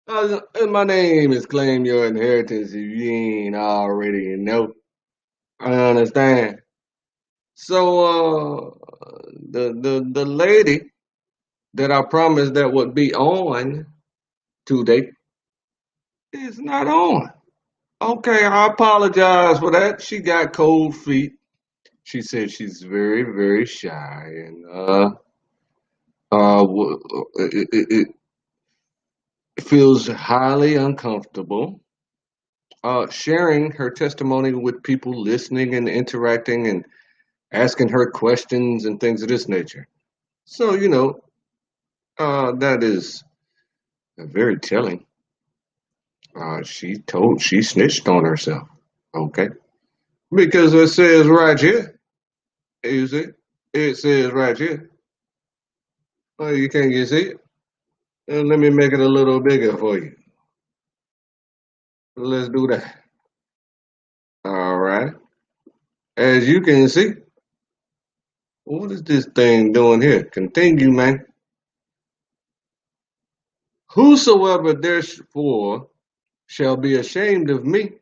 My name is Claim Your Inheritance if you ain't already know. I understand. So, the lady that I promised that would be on today is not on. Okay, I apologize for that. She got cold feet. She said she's very, very shy and it feels highly uncomfortable sharing her testimony with people listening and interacting and asking her questions and things of this nature. So, that is very telling. She snitched on herself. Okay. Because it says right here, you see, it says right here. Oh, you can't get see it? Let me make it a little bigger for you. Let's do that. All right. As you can see, what is this thing doing here? Continue, man. Whosoever therefore shall be ashamed of me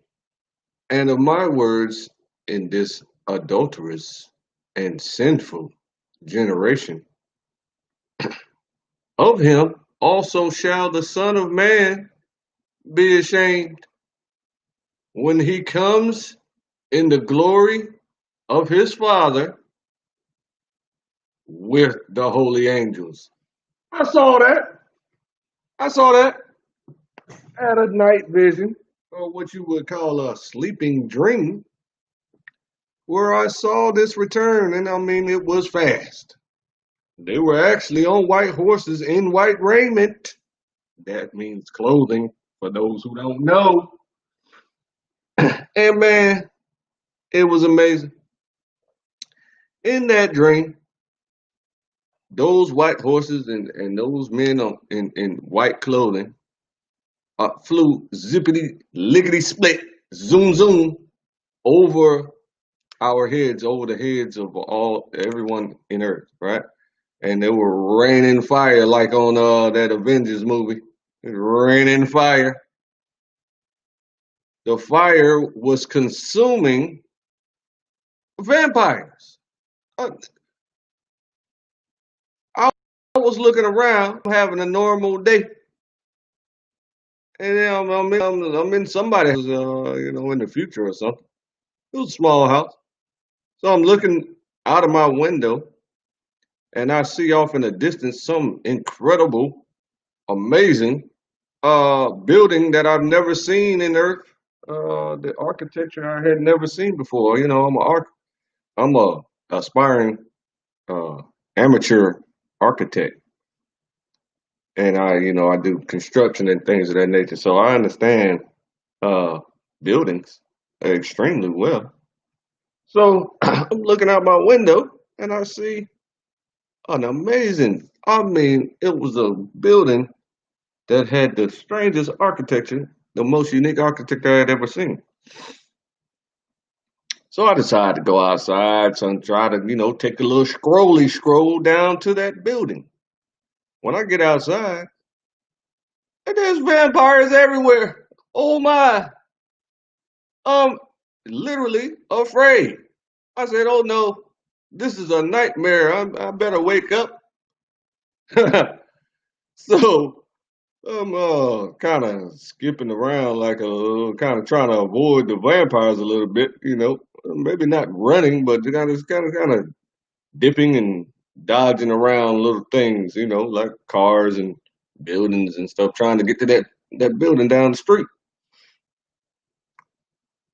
and of my words in this adulterous and sinful generation, of him also shall the Son of Man be ashamed when he comes in the glory of his Father with the holy angels. I saw that. I saw that at a night vision, or what you would call a sleeping dream, where I saw this return, and I mean, it was fast. They were actually on white horses in white raiment. That means clothing for those who don't know. And man, it was amazing. In that dream, those white horses and those men in white clothing flew zippity lickety split, zoom zoom over our heads, over the heads of all everyone in Earth, right? And they were raining fire like on that Avengers movie. Raining fire. The fire was consuming vampires. Uh, I was looking around, having a normal day, and then I'm in somebody's house, in the future or something. It was a small house, so I'm looking out of my window, and I see off in the distance some incredible, amazing building that I've never seen in Earth. The architecture I had never seen before. I'm a aspiring uh, amateur architect, and I do construction and things of that nature. So I understand uh, buildings extremely well. So I'm looking out my window and I see an amazing. I mean, it was a building that had the strangest architecture, the most unique architecture I had ever seen. So I decided to go outside and try to, take a little scroll down to that building. When I get outside, and there's vampires everywhere. Oh my. I'm literally afraid. I said, oh no, this is a nightmare. I better wake up. So I'm kind of skipping around like a kind of trying to avoid the vampires a little bit, maybe not running, but kind of dipping and dodging around little things, like cars and buildings and stuff, trying to get to that building down the street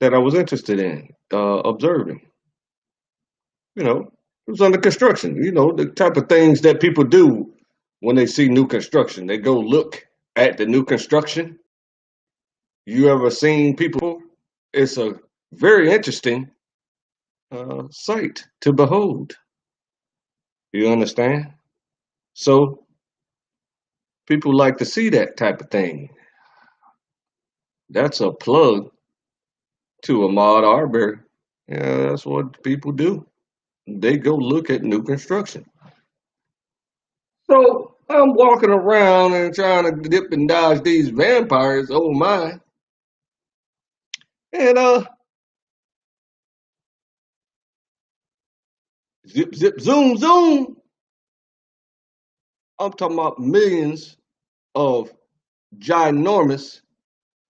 that I was interested in observing. It was under construction. The type of things that people do when they see new construction. They go look at the new construction. You ever seen people? It's a very interesting sight to behold. You understand? So people like to see that type of thing. That's a plug to Ahmaud Arbery. Yeah, that's what people do. They go look at new construction. So I'm walking around and trying to dip and dodge these vampires. Oh my! And zip, zip, zoom, zoom. I'm talking about millions of ginormous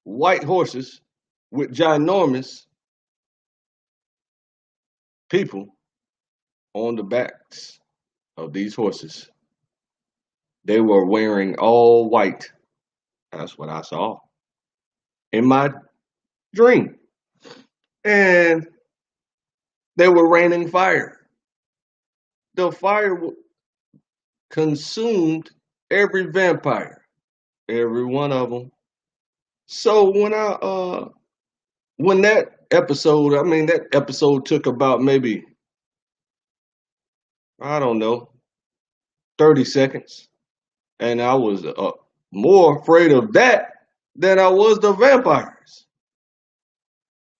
white horses with ginormous people on the backs of these horses. They were wearing all white. That's what I saw in my dream. And they were raining fire. The fire consumed every vampire, every one of them. So when that episode, I mean that episode took about maybe, I don't know, 30 seconds, and I was more afraid of that than I was the vampires.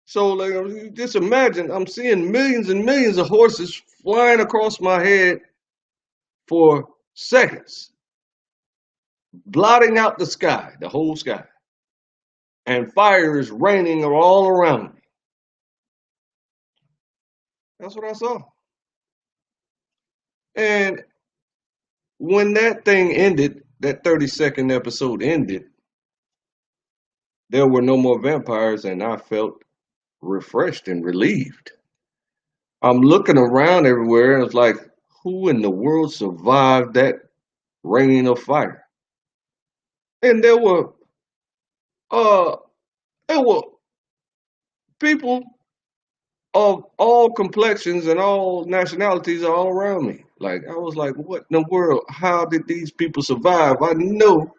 So like, just imagine I'm seeing millions and millions of horses flying across my head for seconds, blotting out the sky, the whole sky, and fire is raining all around me. That's what I saw. And when that thing ended, that 30-second episode ended, there were no more vampires, and I felt refreshed and relieved. I'm looking around everywhere, and it's like, who in the world survived that rain of fire? And uh, there were people of all complexions and all nationalities all around me. Like I was like, what in the world? How did these people survive? I know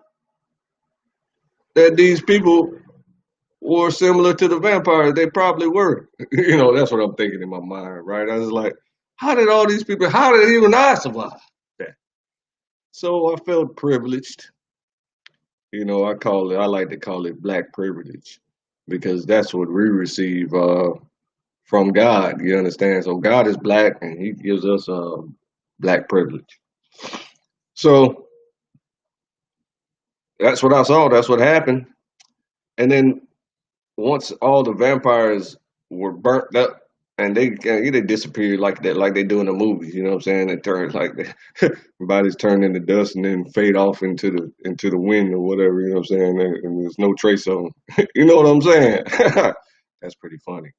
that these people were similar to the vampires. They probably were. That's what I'm thinking in my mind, right? I was like, how did all these people, how did even I survive that? So I felt privileged. I like to call it black privilege because that's what we receive from God. You understand? So God is black and he gives us black privilege. So that's what I saw. That's what happened. And then once all the vampires were burnt up and they disappeared like that, like they do in the movies. You know what I'm saying? It turns like bodies turn into dust and then fade off into the wind or whatever. You know what I'm saying? And there's no trace of them. You know what I'm saying? That's pretty funny.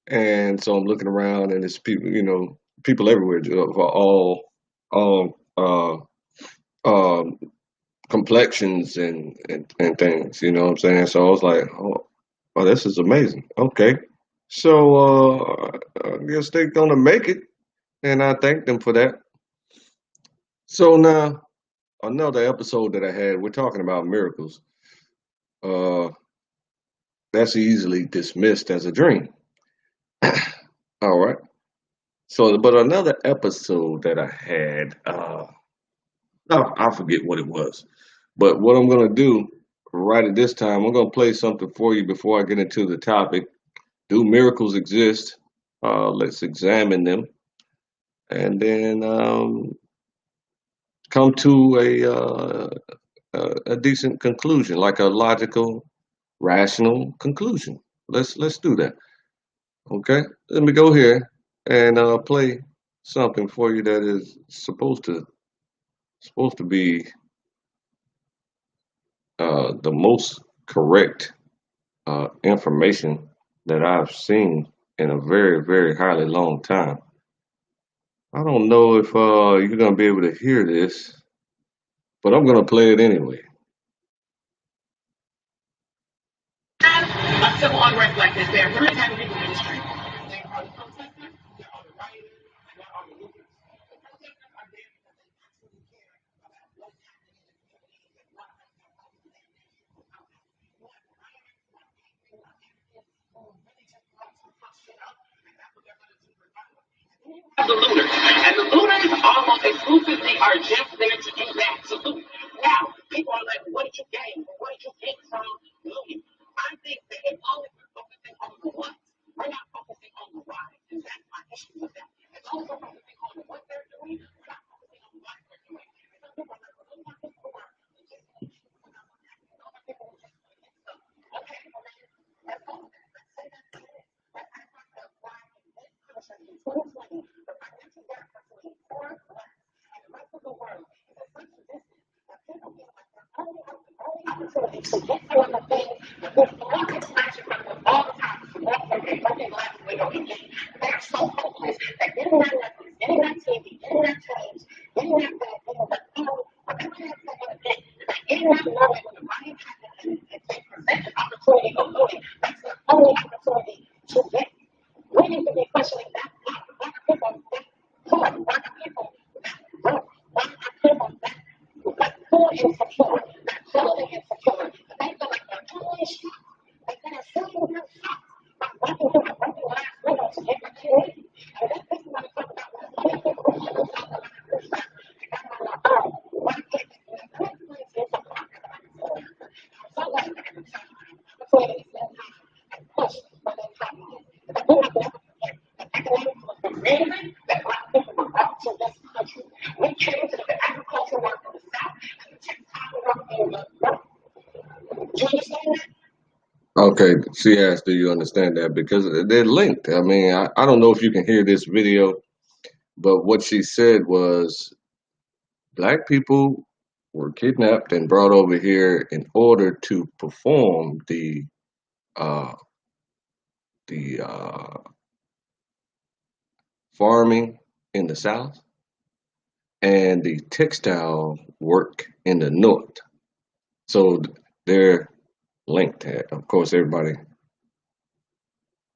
And so I'm looking around and it's people, people everywhere for all complexions and things. You know what I'm saying? So I was like, oh, this is amazing. Okay. So I guess they're gonna make it, and I thank them for that. So now another episode that I had, we're talking about miracles. Uh, that's easily dismissed as a dream. All right. So, but another episode that I had, oh, I forget what it was. But what I'm gonna do right at this time, I'm gonna play something for you before I get into the topic. Do miracles exist? Let's examine them, and then come to a decent conclusion, like a logical, rational conclusion. Let's do that. Okay, let me go here and play something for you that is supposed to be the most correct information that I've seen in a very, very highly long time. I don't know if you're gonna be able to hear this, but I'm gonna play it anyway. A civil unrest like this, there are three types of people in the street. There are the protesters, there are the rioters, and there are the looters. The protesters are there because they actually care about what's happening in the community and what has their own damage out there. You have rioters, you have people, you have activists who really just want to fuck shit up, and that's what they're going to do regardless. And then you have the looters, and the looters almost exclusively are just there to do that, to loot. Now, people are like, what did you gain? What did you get from looting? I think that as long as we're focusing on the what, we're not focusing on the why. And that's my issue with that. As long as we're focusing on what they're doing, we're not focusing on why they're doing it. Okay, she asked, do you understand that? Because they're linked. I mean, I don't know if you can hear this video, but what she said was black people were kidnapped and brought over here in order to perform uh, the farming in the South and the textile work in the North. So they're linked. Of course, everybody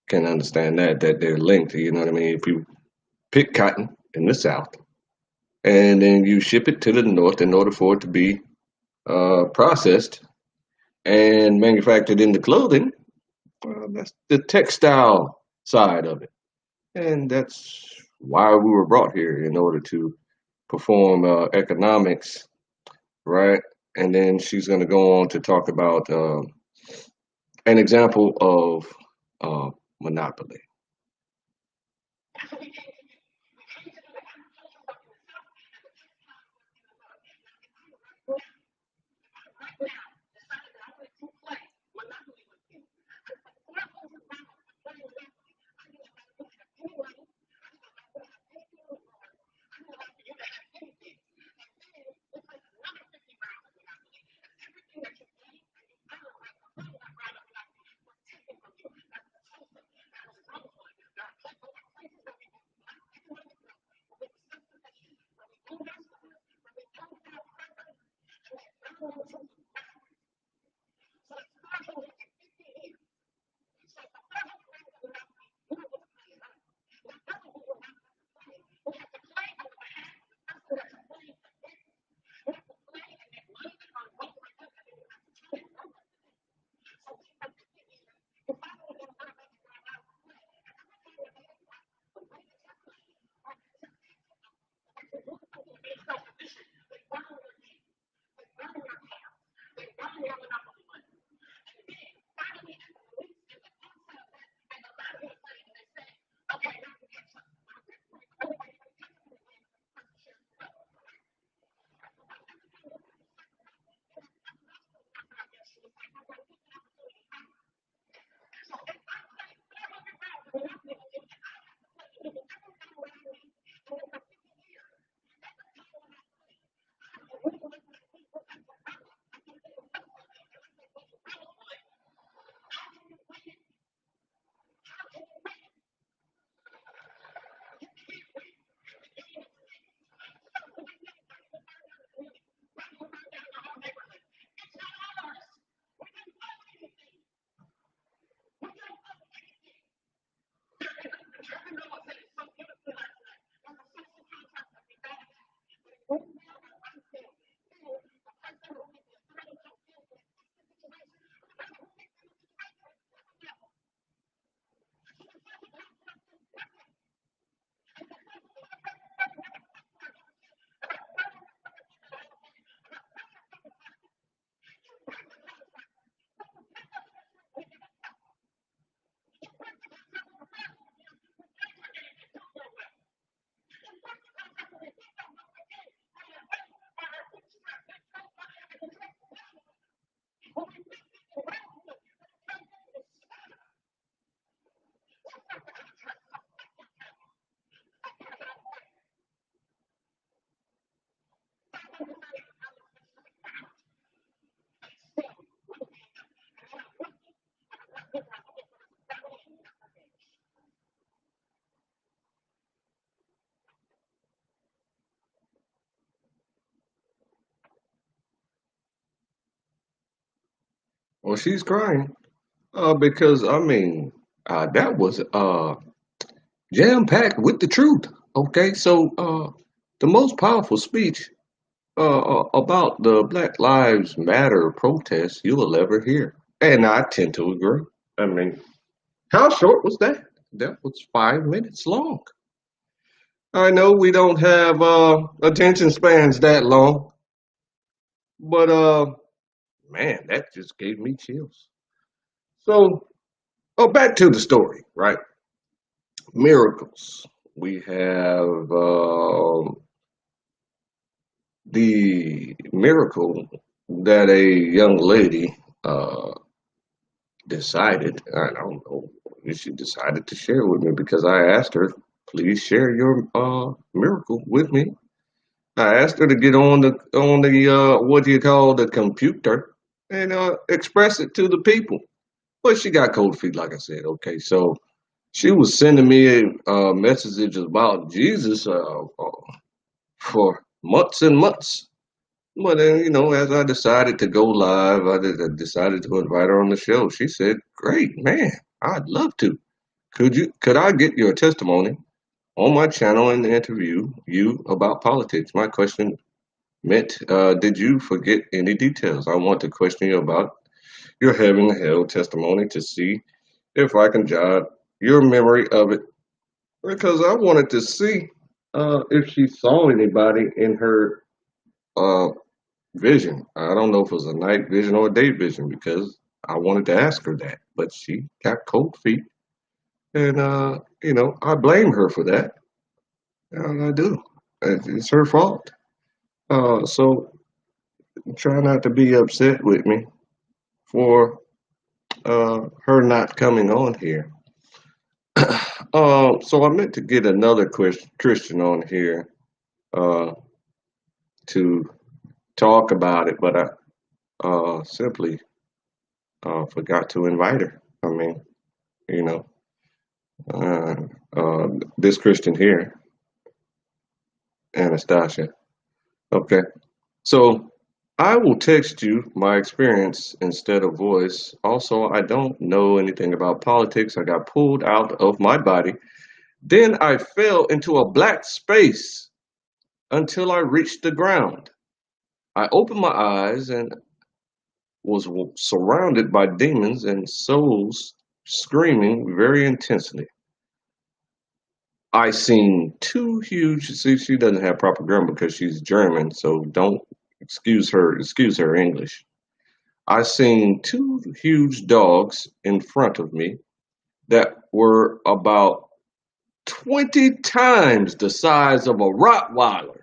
can understand that they're linked. You know what I mean? If you pick cotton in the South and then you ship it to the North in order for it to be processed and manufactured into clothing, well, that's the textile side of it. And that's why we were brought here in order to perform economics, right? And then she's going to go on to talk about an example of monopoly. Well, she's crying. Because I mean, that was jam packed with the truth. Okay, so the most powerful speech about the Black Lives Matter protest you will ever hear, and I tend to agree. I mean, how short was that? That was 5 minutes long. I know we don't have attention spans that long, but man, that just gave me chills. So, back to the story, right? Miracles. We have the miracle that a young lady decided, I don't know, she decided to share with me because I asked her, please share your miracle with me. I asked her to get on the what do you call the computer and express it to the people. But she got cold feet, like I said. Okay, so she was sending me messages about Jesus for months and months. But then, as I decided to go live, I decided to invite her on the show. She said, "Great, man, I'd love to. Could I get your testimony on my channel and interview you about politics?" My question meant, did you forget any details? I want to question you about your heaven and hell testimony to see if I can jog your memory of it, because I wanted to see if she saw anybody in her uh, vision. I don't know if it was a night vision or a day vision because I wanted to ask her that, but she got cold feet, and I blame her for that. And I do. It's her fault. So try not to be upset with me for her not coming on here. So I meant to get another Christian on here to talk about it, but I simply forgot to invite her. I mean, you know, uh, this Christian here, Anastasia. Okay, so I will text you my experience instead of voice. Also, I don't know anything about politics. I got pulled out of my body. Then I fell into a black space until I reached the ground. I opened my eyes and was surrounded by demons and souls screaming very intensely. I seen two huge. See, she doesn't have proper grammar because she's German, so don't excuse her. Excuse her English. I seen two huge dogs in front of me that were about 20 times the size of a Rottweiler,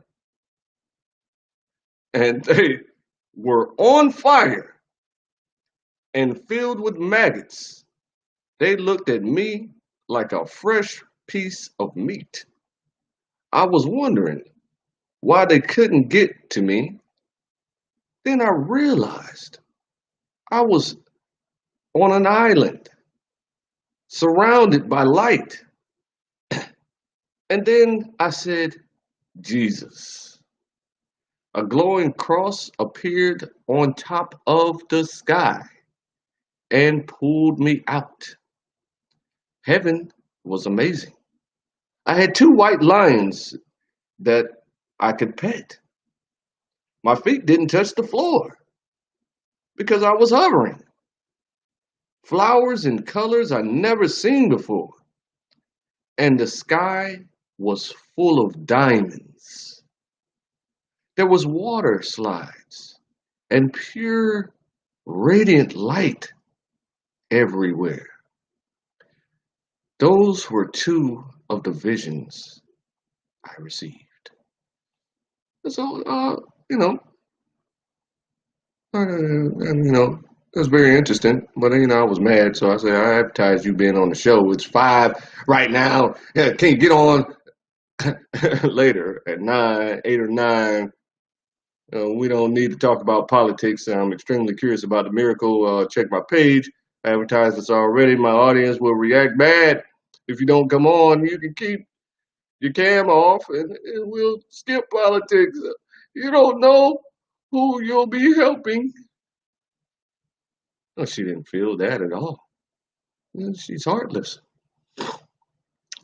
and they were on fire and filled with maggots. They looked at me like a fresh piece of meat. I was wondering why they couldn't get to me. Then I realized I was on an island surrounded by light. And then I said, Jesus. A glowing cross appeared on top of the sky and pulled me out. Heaven was amazing. I had two white lions that I could pet. My feet didn't touch the floor because I was hovering. Flowers in colors I never seen before. And the sky was full of diamonds. There was water slides and pure radiant light everywhere. Those were two of the visions I received. So, you know, it was very interesting. But I was mad, so I said I advertised you being on the show. It's 5 right now. Yeah, can't get on later at 9, 8 or 9. We don't need to talk about politics. I'm extremely curious about the miracle. Check my page. I advertised this already. My audience will react bad if you don't come on. You can keep your cam off, and we'll skip politics. You don't know who you'll be helping. No, she didn't feel that at all. She's heartless. I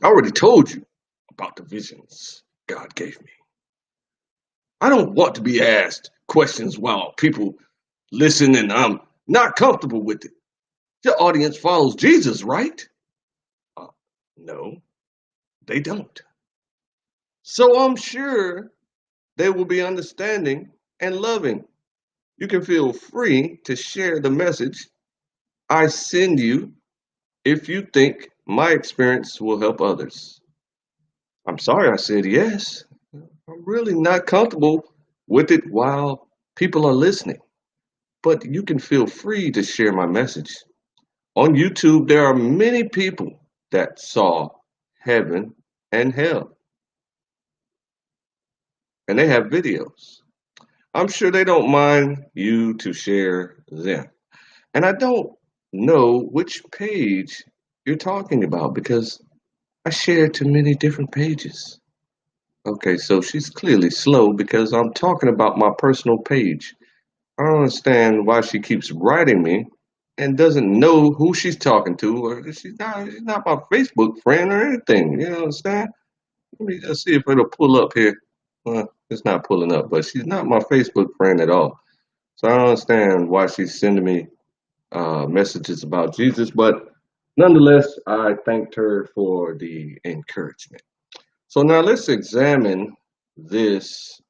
already told you about the visions God gave me. I don't want to be asked questions while people listen and I'm not comfortable with it. Your audience follows Jesus, right? Uh, no, they don't. So I'm sure they will be understanding and loving. You can feel free to share the message I send you if you think my experience will help others. I'm sorry I said yes. I'm really not comfortable with it while people are listening, but you can feel free to share my message. On YouTube, there are many people that saw heaven and hell, and they have videos. I'm sure they don't mind you to share them. And I don't know which page you're talking about because I share to many different pages. Okay, so she's clearly slow because I'm talking about my personal page. I don't understand why she keeps writing me and doesn't know who she's talking to, or she's not my Facebook friend or anything. You understand? Let me just see if it'll pull up here. Well, it's not pulling up, but she's not my Facebook friend at all. So I don't understand why she's sending me messages about Jesus, but nonetheless, I thanked her for the encouragement. So now let's examine this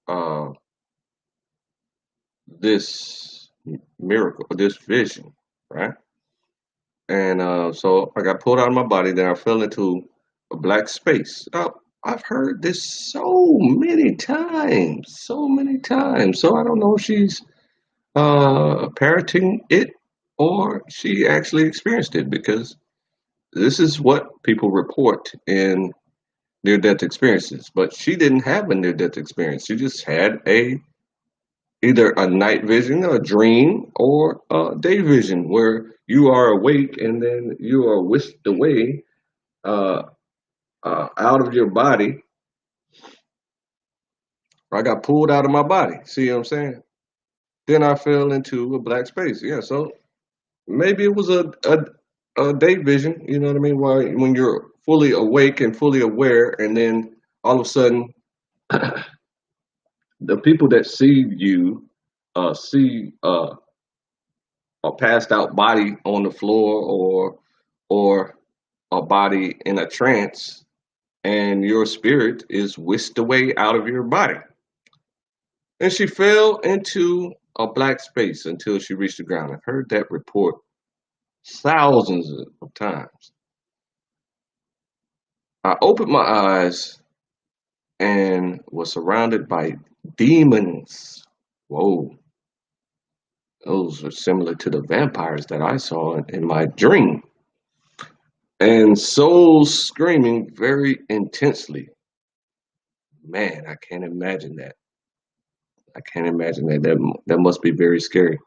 miracle, this vision, right? And so I got pulled out of my body. Then I fell into a black space. I've heard this so many times, so many times. So I don't know if she's parroting it or she actually experienced it because this is what people report in near death experiences. But she didn't have a near death experience. She just had a either a night vision, a dream, or a day vision where you are awake and then you are whisked away uh, out of your body. I got pulled out of my body. See what I'm saying? Then I fell into a black space. Yeah, so maybe it was a day vision. You know what I mean? Why when you're fully awake and fully aware, and then all of a sudden, the people that see you see a passed out body on the floor or a body in a trance and your spirit is whisked away out of your body. And she fell into a black space until she reached the ground. I've heard that report thousands of times. I opened my eyes and was surrounded by demons. Whoa, those are similar to the vampires that I saw in my dream. And souls screaming very intensely. Man, I can't imagine that. I can't imagine that. That must be very scary.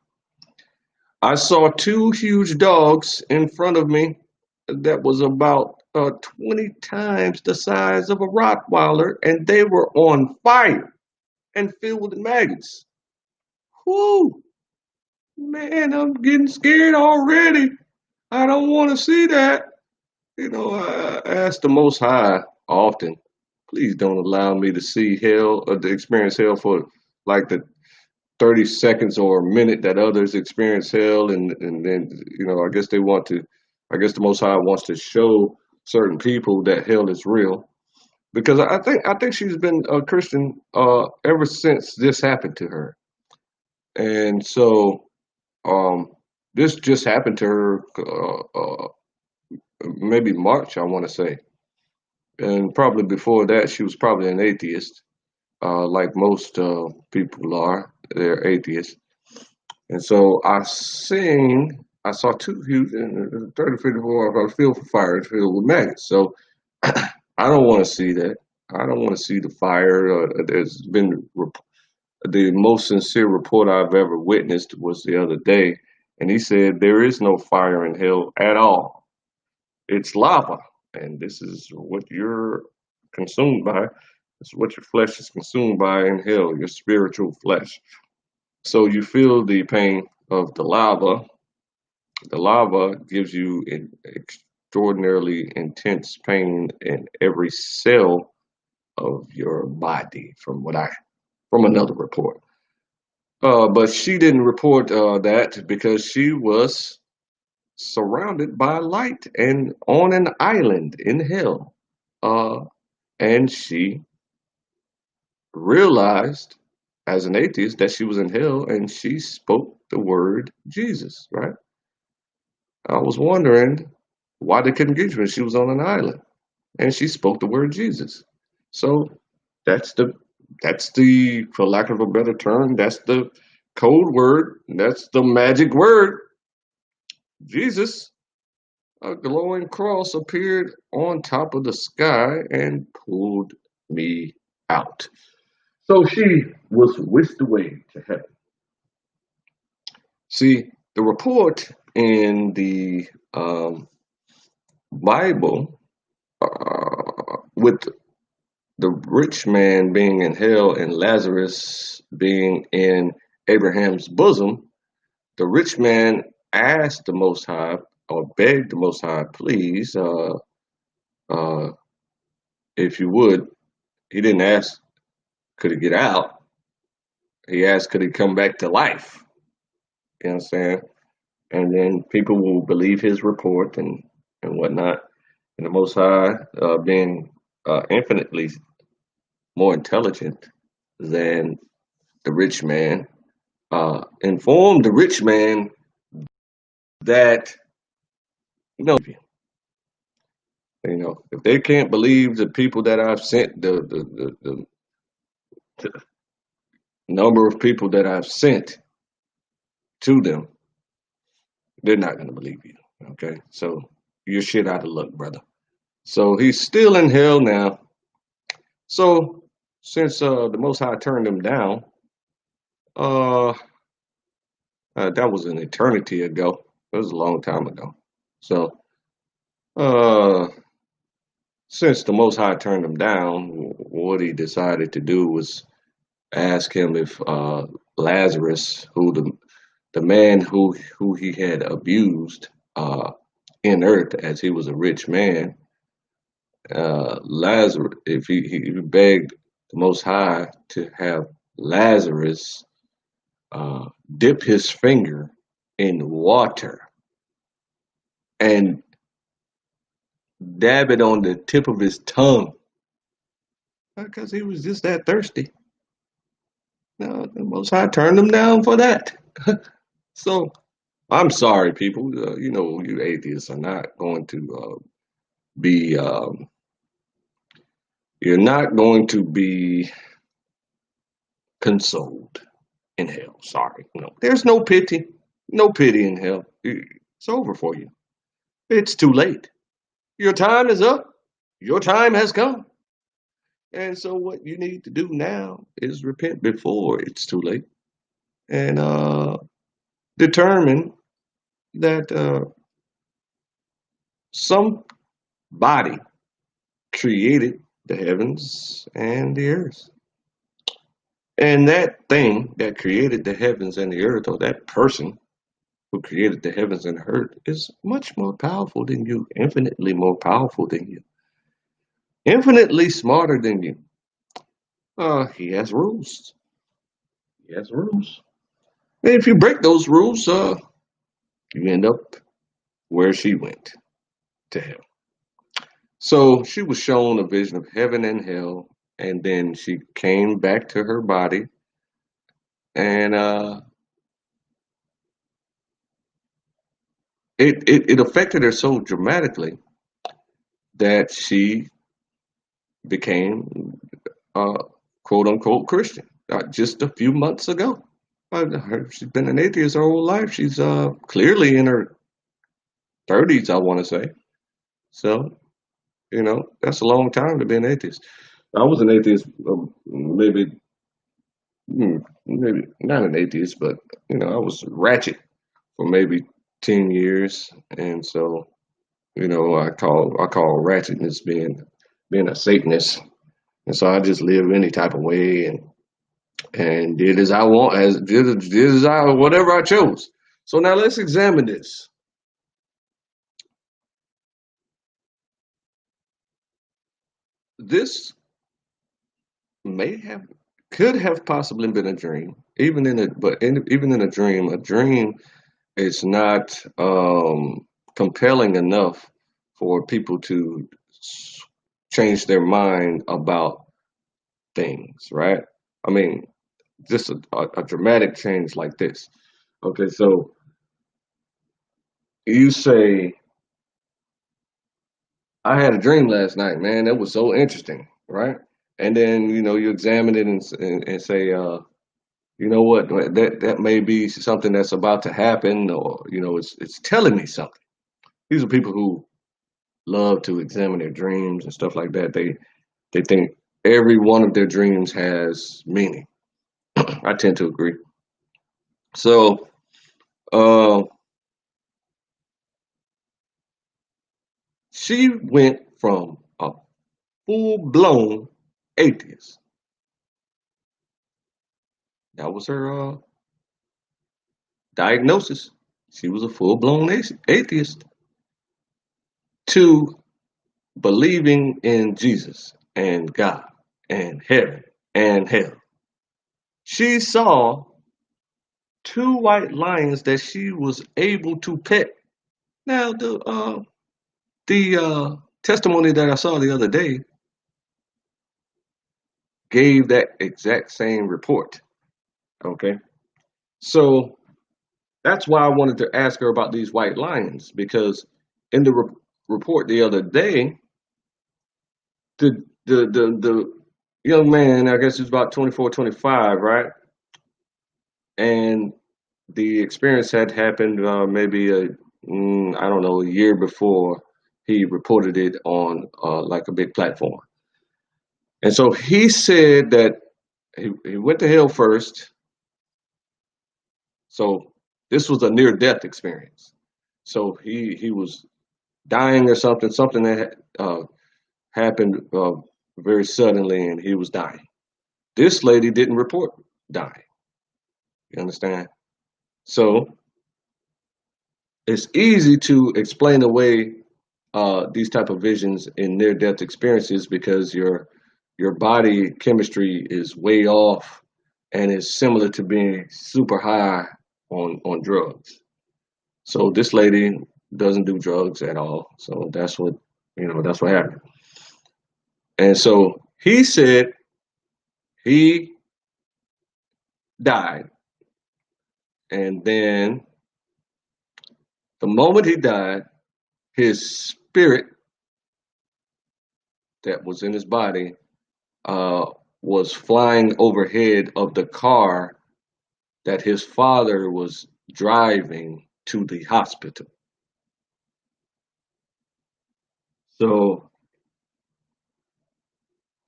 I saw two huge dogs in front of me that was about 20 times the size of a Rottweiler, and they were on fire and filled with maggots. Whoo, man, I'm getting scared already. I don't want to see that. I ask the Most High often, please don't allow me to see hell or to experience hell for like the 30 seconds or a minute that others experience hell. And then, I guess the Most High wants to show certain people that hell is real. Because I think she's been a Christian ever since this happened to her. And so um, this just happened to her maybe March, I want to say. And probably before that, she was probably an atheist, like most people are. They're atheists. And so I saw two huge, 30, 54, I feel for fire, it's filled with maggots. So I don't want to see that. I don't want to see the fire. There's been the most sincere report I've ever witnessed was the other day, and he said there is no fire in hell at all. It's lava, and this is what you're consumed by. This is what your flesh is consumed by in hell, your spiritual flesh. So you feel the pain of the lava, The lava gives you an extraordinarily intense pain in every cell of your body, from another report. But she didn't report that because she was surrounded by light and on an island in hell. Uh, and she realized as an atheist that she was in hell and she spoke the word Jesus, right? I was wondering why they couldn't get you when she was on an island and she spoke the word Jesus. So that's the for lack of a better term, that's the code word, that's the magic word, Jesus. A glowing cross appeared on top of the sky and pulled me out. So she was whisked away to heaven. See, the report in the Bible, with the rich man being in hell and Lazarus being in Abraham's bosom, the rich man asked the Most High or begged the Most High, please, uh, if you would. He didn't ask, could he get out? He asked, could he come back to life? You know what I'm saying? And then people will believe his report and whatnot. And the Most High, being infinitely more intelligent than the rich man, informed the rich man that if they can't believe the people that I've sent, the number of people that I've sent to them, they're not going to believe you. Okay, so you're shit out of luck, brother. So he's still in hell now. So since the Most High turned him down, uh, that was an eternity ago. It was a long time ago. So uh, since the Most High turned him down, what he decided to do was ask him if Lazarus, who the man who he had abused in earth as he was a rich man, Lazarus, if he begged the Most High to have Lazarus dip his finger in water and dab it on the tip of his tongue because he was just that thirsty. No, the Most High turned him down for that. So I'm sorry, people. You atheists are not going to be. You're not going to be consoled in hell. Sorry, there's no pity, no pity in hell. It's over for you. It's too late. Your time is up. Your time has come. And so what you need to do now is repent before it's too late and determine that somebody created the heavens and the earth. And that thing that created the heavens and the earth, or that person who created the heavens and the earth, is much more powerful than you, infinitely more powerful than you, infinitely smarter than you. He has rules. He has rules. And if you break those rules, you end up where she went, to hell. So she was shown a vision of heaven and hell, and then she came back to her body, and it affected her so dramatically that she became quote unquote Christian just a few months ago. She's been an atheist her whole life. She's clearly in her 30s, I want to say. So, that's a long time to be an atheist. I was an atheist, maybe not an atheist, but I was ratchet for maybe 10 years, and so I call ratchetness being a Satanist, and so I just live any type of way and did as I want, as did as I whatever I chose. So now let's examine this. this may have could have possibly been a dream. Even in a dream is not compelling enough for people to s- change their mind about things, right? I mean, just a dramatic change like this. Okay, so you say, I had a dream last night, man. That was so interesting, right? And then, you examine it and say, you know what, that may be something that's about to happen, or, it's telling me something. These are people who love to examine their dreams and stuff like that. They think every one of their dreams has meaning. I tend to agree. So, uh, she went from a full blown atheist. That was her diagnosis. She was a full blown atheist to believing in Jesus and God and heaven and hell. She saw two white lions that she was able to pet. Now, the testimony that I saw the other day gave that exact same report. Okay, so that's why I wanted to ask her about these white lions, because in the report the other day, the young man, I guess he was about 24, 25, right? And the experience had happened maybe I don't know, a year before he reported it on like a big platform. And so he said that he went to hell first. So this was a near death experience. So he was dying or something, something that happened very suddenly, and he was dying. This lady didn't report dying. You understand? So it's easy to explain away these type of visions in near death experiences because your body chemistry is way off and is similar to being super high on drugs. So this lady doesn't do drugs at all. So that's what happened. And so he said he died, and then the moment he died, his spirit that was in his body uh, was flying overhead of the car that his father was driving to the hospital. So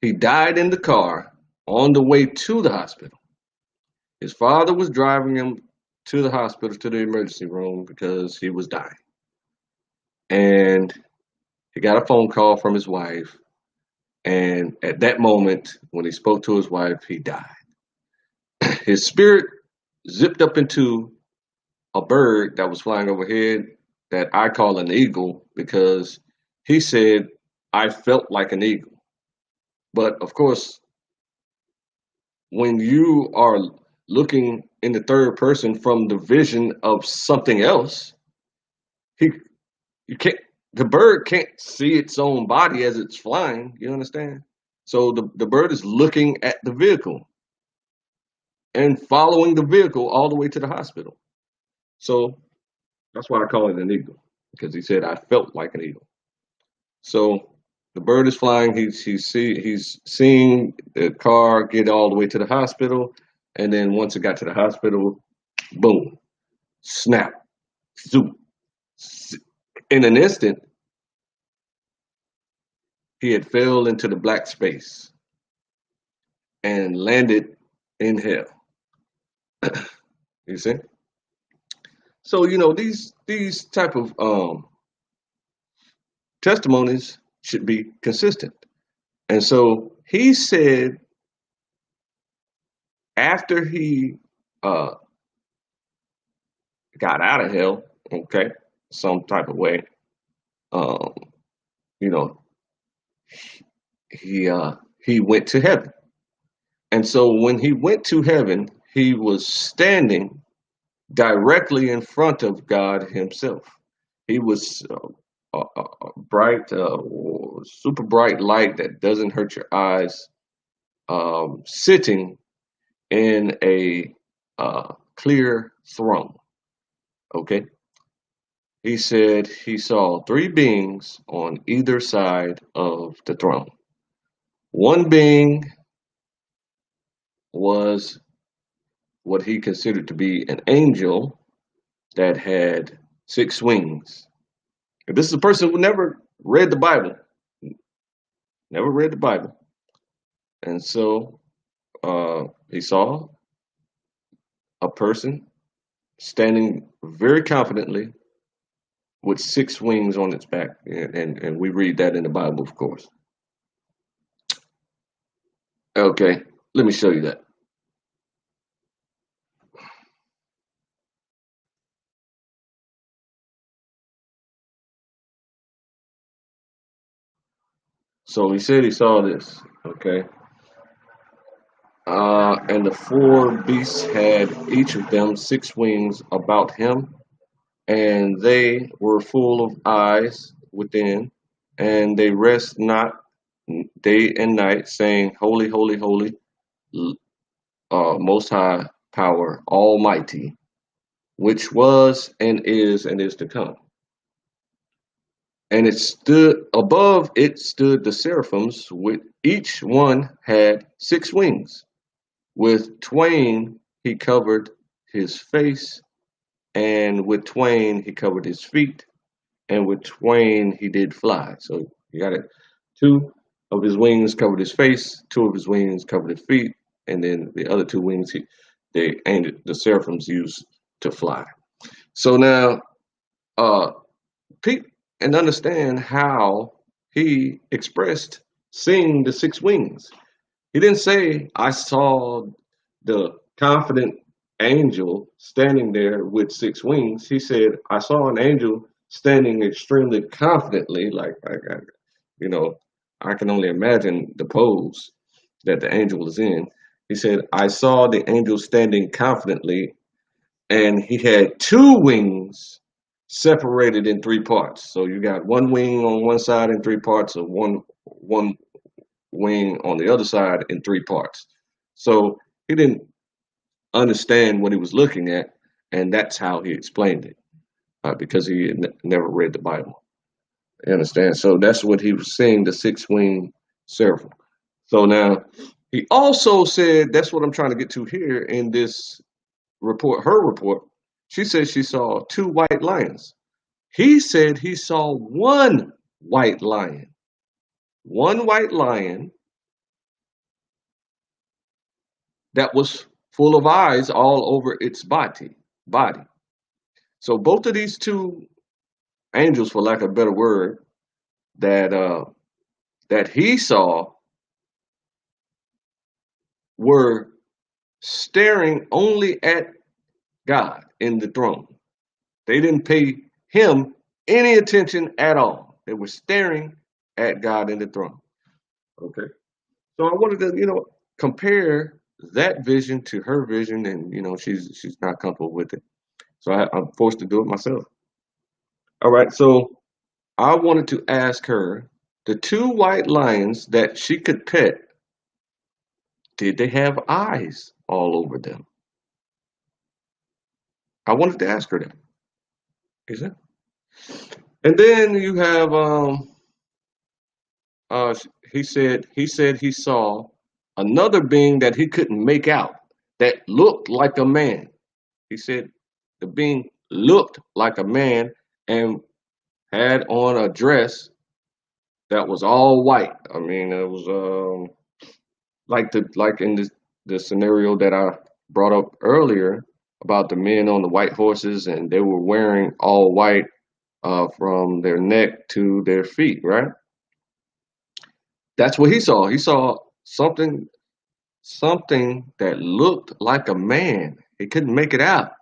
he died in the car on the way to the hospital. His father was driving him to the hospital, to the emergency room, because he was dying. And he got a phone call from his wife. And at that moment, when he spoke to his wife, he died. His spirit zipped up into a bird that was flying overhead that I call an eagle, because he said, I felt like an eagle. But of course, when you are looking in the third person from the vision of something else, he you can't the bird can't see its own body as it's flying, you understand? So the bird is looking at the vehicle and following the vehicle all the way to the hospital. So that's why I call it an eagle, because he said I felt like an eagle. So the bird is flying. He's seeing the car get all the way to the hospital, and then once it got to the hospital, boom, snap, zoom. In an instant, he had fell into the black space and landed in hell. You see? So these type of testimonies should be consistent. And so he said after he uh, got out of hell, okay, some type of way, um, you know, he went to heaven. And so when he went to heaven, he was standing directly in front of God himself. He was a bright, super bright light that doesn't hurt your eyes, sitting in a clear throne. Okay. He said he saw three beings on either side of the throne. One being was what he considered to be an angel that had six wings. And this is a person who never read the Bible, never read the Bible. And so he saw a person standing very confidently with six wings on its back. And we read that in the Bible, of course. Okay, let me show you that. So he said he saw this, okay? And the four beasts had each of them six wings about him, and they were full of eyes within, and they rest not day and night, saying, Holy, holy, holy, most high power, almighty, which was and is to come. And it stood above it stood the seraphims, with each one had six wings. With twain he covered his face, and with twain he covered his feet, and with twain he did fly. So you got it. Two of his wings covered his face, two of his wings covered his feet, and then the other two wings the seraphims used to fly. So now peep and understand how he expressed seeing the six wings. He didn't say, I saw the confident angel standing there with six wings. He said, I saw an angel standing extremely confidently, you know, I can only imagine the pose that the angel was in. He said, I saw the angel standing confidently, and he had two wings separated in three parts. So you got one wing on one side in three parts, and one wing on the other side in three parts. So he didn't understand what he was looking at, and that's how he explained it, because he never read the Bible. You understand? So that's what he was seeing, the six-winged seraphim. So now he also said, that's what I'm trying to get to here in this report, her report. She said she saw two white lions. He said he saw one white lion. One white lion that was full of eyes all over its body. So both of these two angels, for lack of a better word, that he saw were staring only at God in the throne. They didn't pay him any attention at all. They were staring at God in the throne. Okay. So I wanted to, compare that vision to her vision, and she's not comfortable with it. So I'm forced to do it myself. All right. So I wanted to ask her, the two white lions that she could pet, did they have eyes all over them? I wanted to ask her that. Is it? And then you have he said he saw another being that he couldn't make out, that looked like a man. He said the being looked like a man and had on a dress that was all white. I mean, it was like in the scenario that I brought up earlier about the men on the white horses, and they were wearing all white from their neck to their feet, right? That's what he saw. He saw something that looked like a man. He couldn't make it out.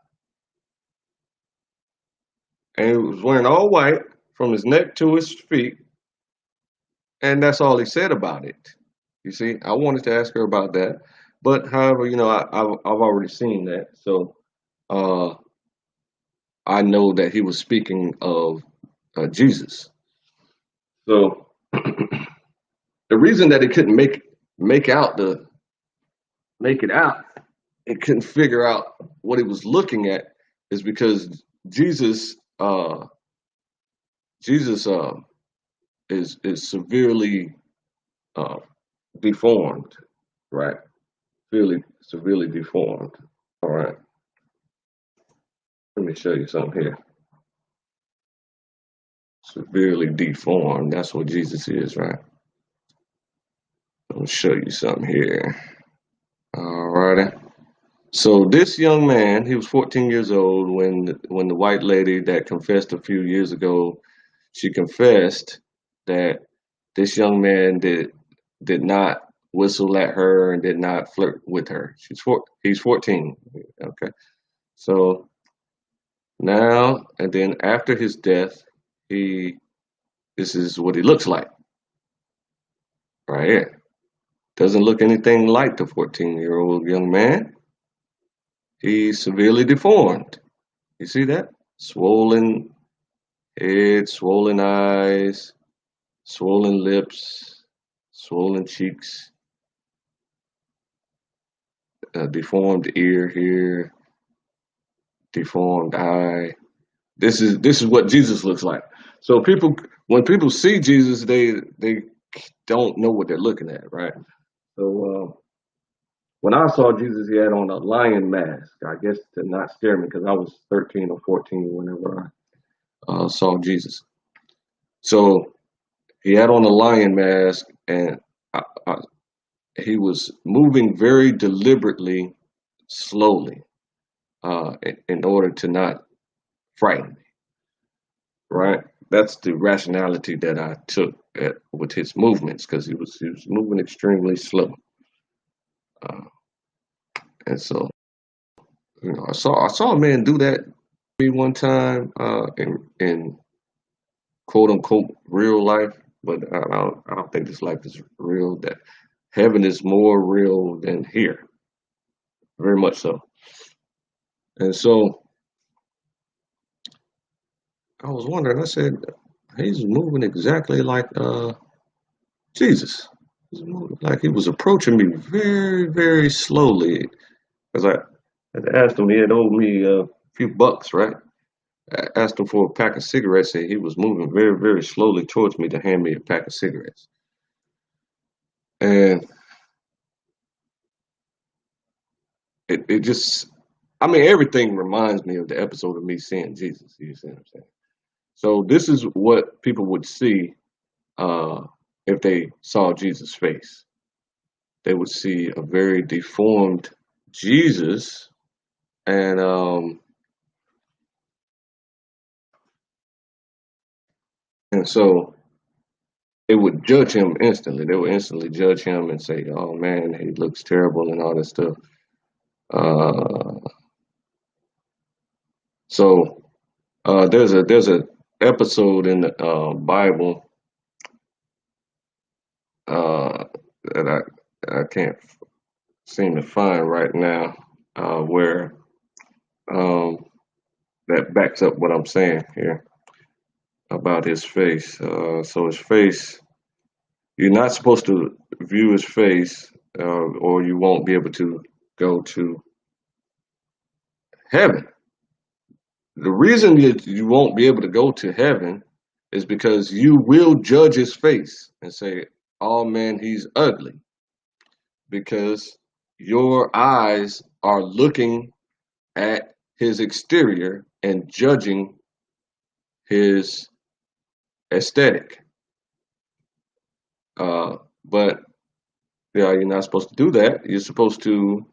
And he was wearing all white from his neck to his feet. And that's all he said about it. You see, I wanted to ask her about that, but however, I've already seen that, so uh, I know that he was speaking of Jesus. So the reason that it couldn't make out the make it out, it couldn't figure out what he was looking at, is because Jesus is severely uh, deformed, right? Severely deformed. All right. Let me show you something here. Severely deformed. That's what Jesus is, right? Let me show you something here. All righty. So this young man, he was 14 years old when the white lady that confessed a few years ago, she confessed that this young man did not whistle at her and did not flirt with her. He's 14. Okay. So now and then after his death, he this is what he looks like right here. Doesn't look anything like the 14-year-old young man. He's severely deformed. You see that? Swollen head, swollen eyes, swollen lips, swollen cheeks, deformed ear here, deformed eye. This is what Jesus looks like. So when people see Jesus, they don't know what they're looking at, right? So when I saw Jesus, he had on a lion mask. I guess to not scare me because I was 13 or 14 whenever I saw Jesus. So he had on a lion mask, and I, I, he was moving very deliberately, slowly, in order to not frighten me. Right? That's the rationality that I took with his movements because he was moving extremely slow, uh, and so I saw a man do that one time in quote unquote real life, but I don't think this life is real. That heaven is more real than here, very much so. And so I was wondering. I said, he's moving exactly like Jesus. He's moving like he was approaching me very, very slowly. Because I had asked him, he had owed me a few bucks, right? I asked him for a pack of cigarettes, and he was moving very, very slowly towards me to hand me a pack of cigarettes. And it just, I mean, everything reminds me of the episode of me seeing Jesus. You see what I'm saying? So this is what people would see uh, if they saw Jesus' face. They would see a very deformed Jesus, and so they would judge him instantly. They would instantly judge him and say, "Oh man, he looks terrible," and all this stuff. Uh, so there's a episode in the Bible uh, that I can't seem to find right now where um, that backs up what I'm saying here about his face. So his face, you're not supposed to view his face, or you won't be able to go to heaven. The reason that you won't be able to go to heaven is because you will judge his face and say, "Oh man, he's ugly," because your eyes are looking at his exterior and judging his aesthetic. But yeah, you're not supposed to do that. You're supposed to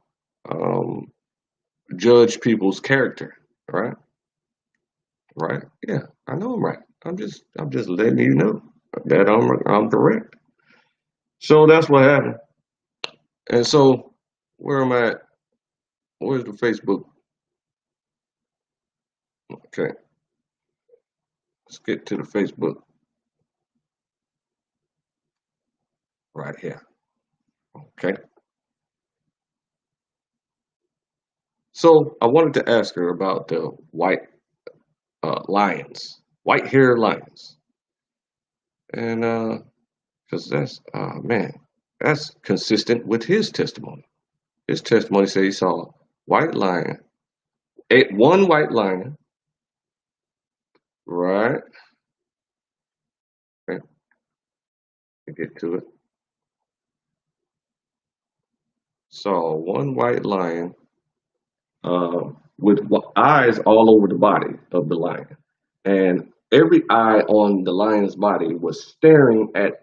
um, judge people's character, right? Right? Yeah, I know I'm right. I'm just letting you know that I'm correct. So that's what happened. And so where am I at? Where's the Facebook? Okay, let's get to the Facebook. right here. Okay. So I wanted to ask her about the white lions, white hair lions, and because that's man, that's consistent with his testimony. His testimony said he saw white lion, one white lion, right? Okay, to get to it, saw one white lion with eyes all over the body of the lion, and every eye on the lion's body was staring at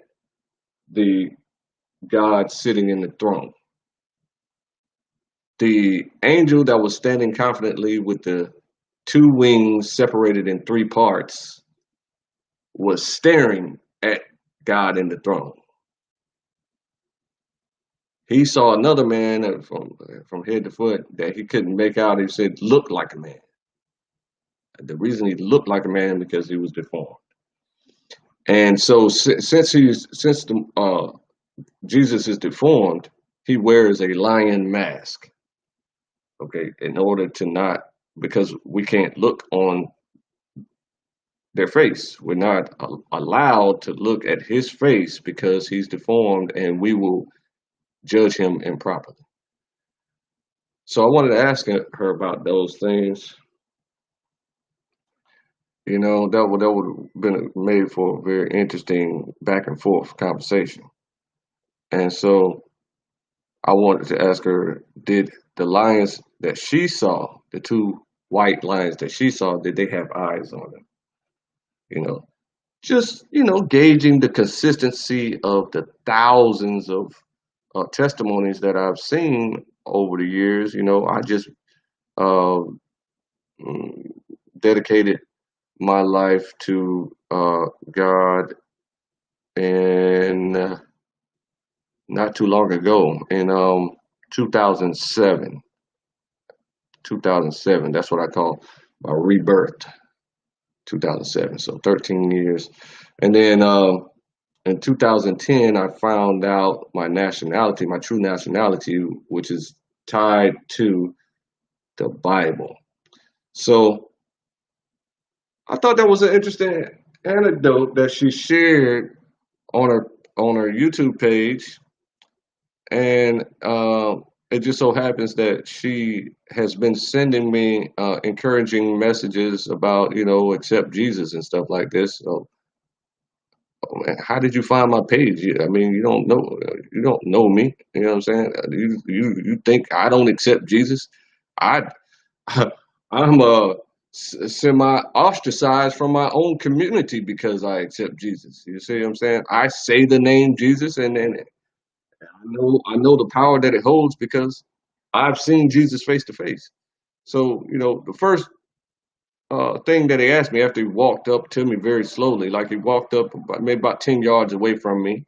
the God sitting in the throne. The angel that was standing confidently with the two wings separated in three parts was staring at God in the throne. He saw another man from head to foot that he couldn't make out. He said looked like a man. The reason he looked like a man because he was deformed. And so since Jesus is deformed, he wears a lion mask. Okay, in order to not, because we can't look on their face. We're not allowed to look at his face because he's deformed, and we will judge him improperly. So I wanted to ask her about those things. You know, that would have been made for a very interesting back and forth conversation. And so I wanted to ask her, did the lions that she saw, the two white lions that she saw, did they have eyes on them? You know, just, gauging the consistency of the thousands of testimonies that I've seen over the years. I just uh, mm, dedicated my life to God, and not too long ago in 2007. 2007. That's what I call my rebirth. 2007. So 13 years, and then in 2010, I found out my nationality, my true nationality, which is tied to the Bible. So I thought that was an interesting anecdote that she shared on her YouTube page, and it just so happens that she has been sending me encouraging messages about accept Jesus and stuff like this. So, man, how did you find my page? I mean, you don't know me. You know what I'm saying? You think I don't accept Jesus? I I'm semi ostracized from my own community because I accept Jesus. You see what I'm saying? I say the name Jesus, and I know the power that it holds because I've seen Jesus face to face. So the first thing that he asked me after he walked up to me very slowly, like he walked up maybe about 10 yards away from me.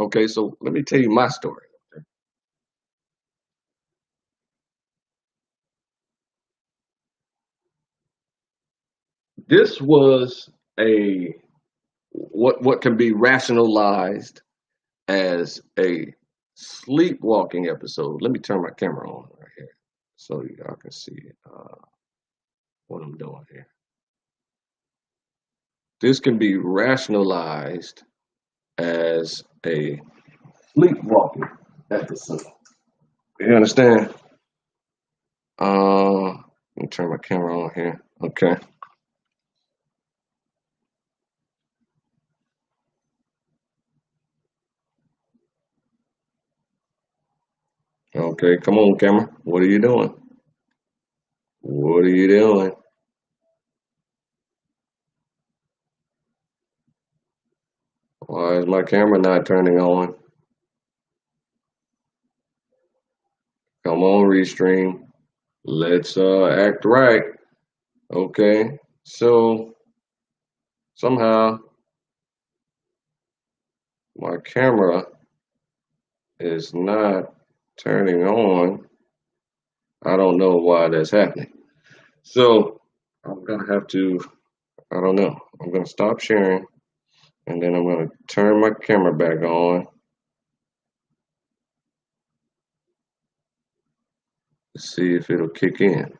Okay, so let me tell you my story. This was a what can be rationalized as a sleepwalking episode. Let me turn my camera on right here so y'all can see what I'm doing here. This can be rationalized as a sleepwalking episode. You understand? Let me turn my camera on here. Okay. Okay, come on, camera. What are you doing? What are you doing? Why is my camera not turning on? Come on, Restream. Let's act right. Okay. So somehow my camera is not turning on. I don't know why that's happening. So I'm gonna have to, I don't know. I'm gonna stop sharing, and then I'm gonna turn my camera back on. Let's see if it'll kick in.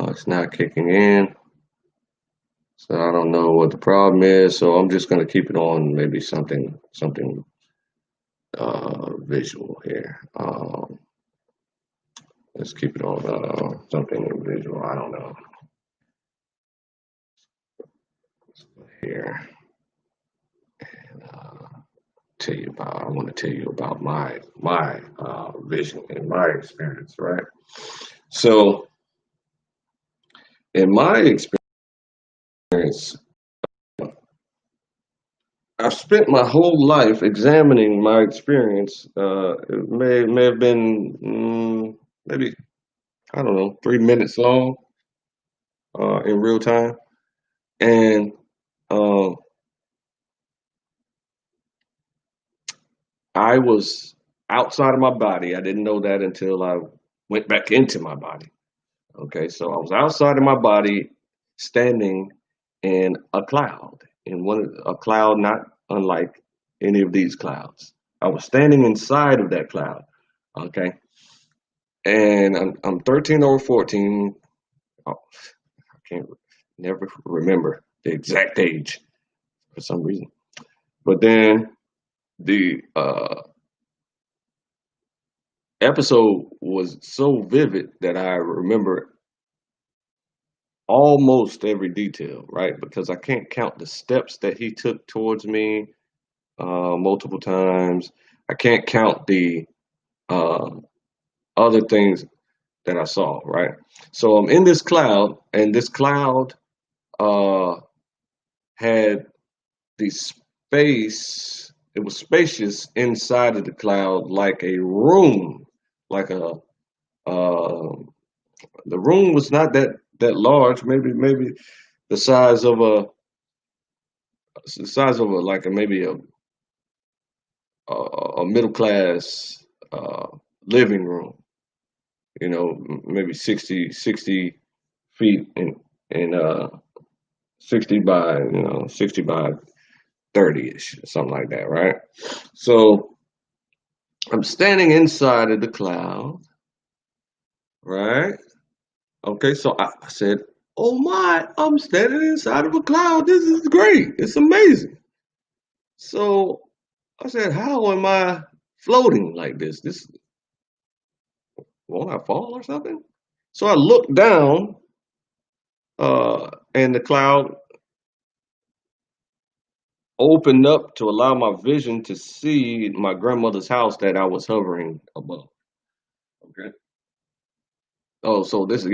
It's not kicking in. So I don't know what the problem is. So I'm just gonna keep it on maybe something visual here. Let's keep it on something visual. I don't know here. Uh, tell you about. I want to tell you about my vision and my experience. Right. So in my experience, I've spent my whole life examining my experience. It may have been maybe I don't know 3 minutes long in real time, and um, I was outside of my body. I didn't know that until I went back into my body. Okay, so I was outside of my body, standing in a cloud, a cloud not unlike any of these clouds. I was standing inside of that cloud. Okay, and I'm 13 or 14. Oh, I can't never remember the exact age for some reason. But then the episode was so vivid that I remember almost every detail, right? Because I can't count the steps that he took towards me multiple times. I can't count the uh, other things that I saw, right? So I'm in this cloud, and this cloud uh, had the space. It was spacious inside of the cloud, like a room, like a the room was not that large. Maybe the size of like maybe a middle class living room. You know, maybe 60 feet and 60 by 60 by 30ish, something like that, right? So I'm standing inside of the cloud, right? Okay, so I said, "Oh my, I'm standing inside of a cloud. This is great. It's amazing." So I said, "How am I floating like this? This won't I fall or something?" So I looked down, and the cloud opened up to allow my vision to see my grandmother's house that I was hovering above. Okay. Oh, so this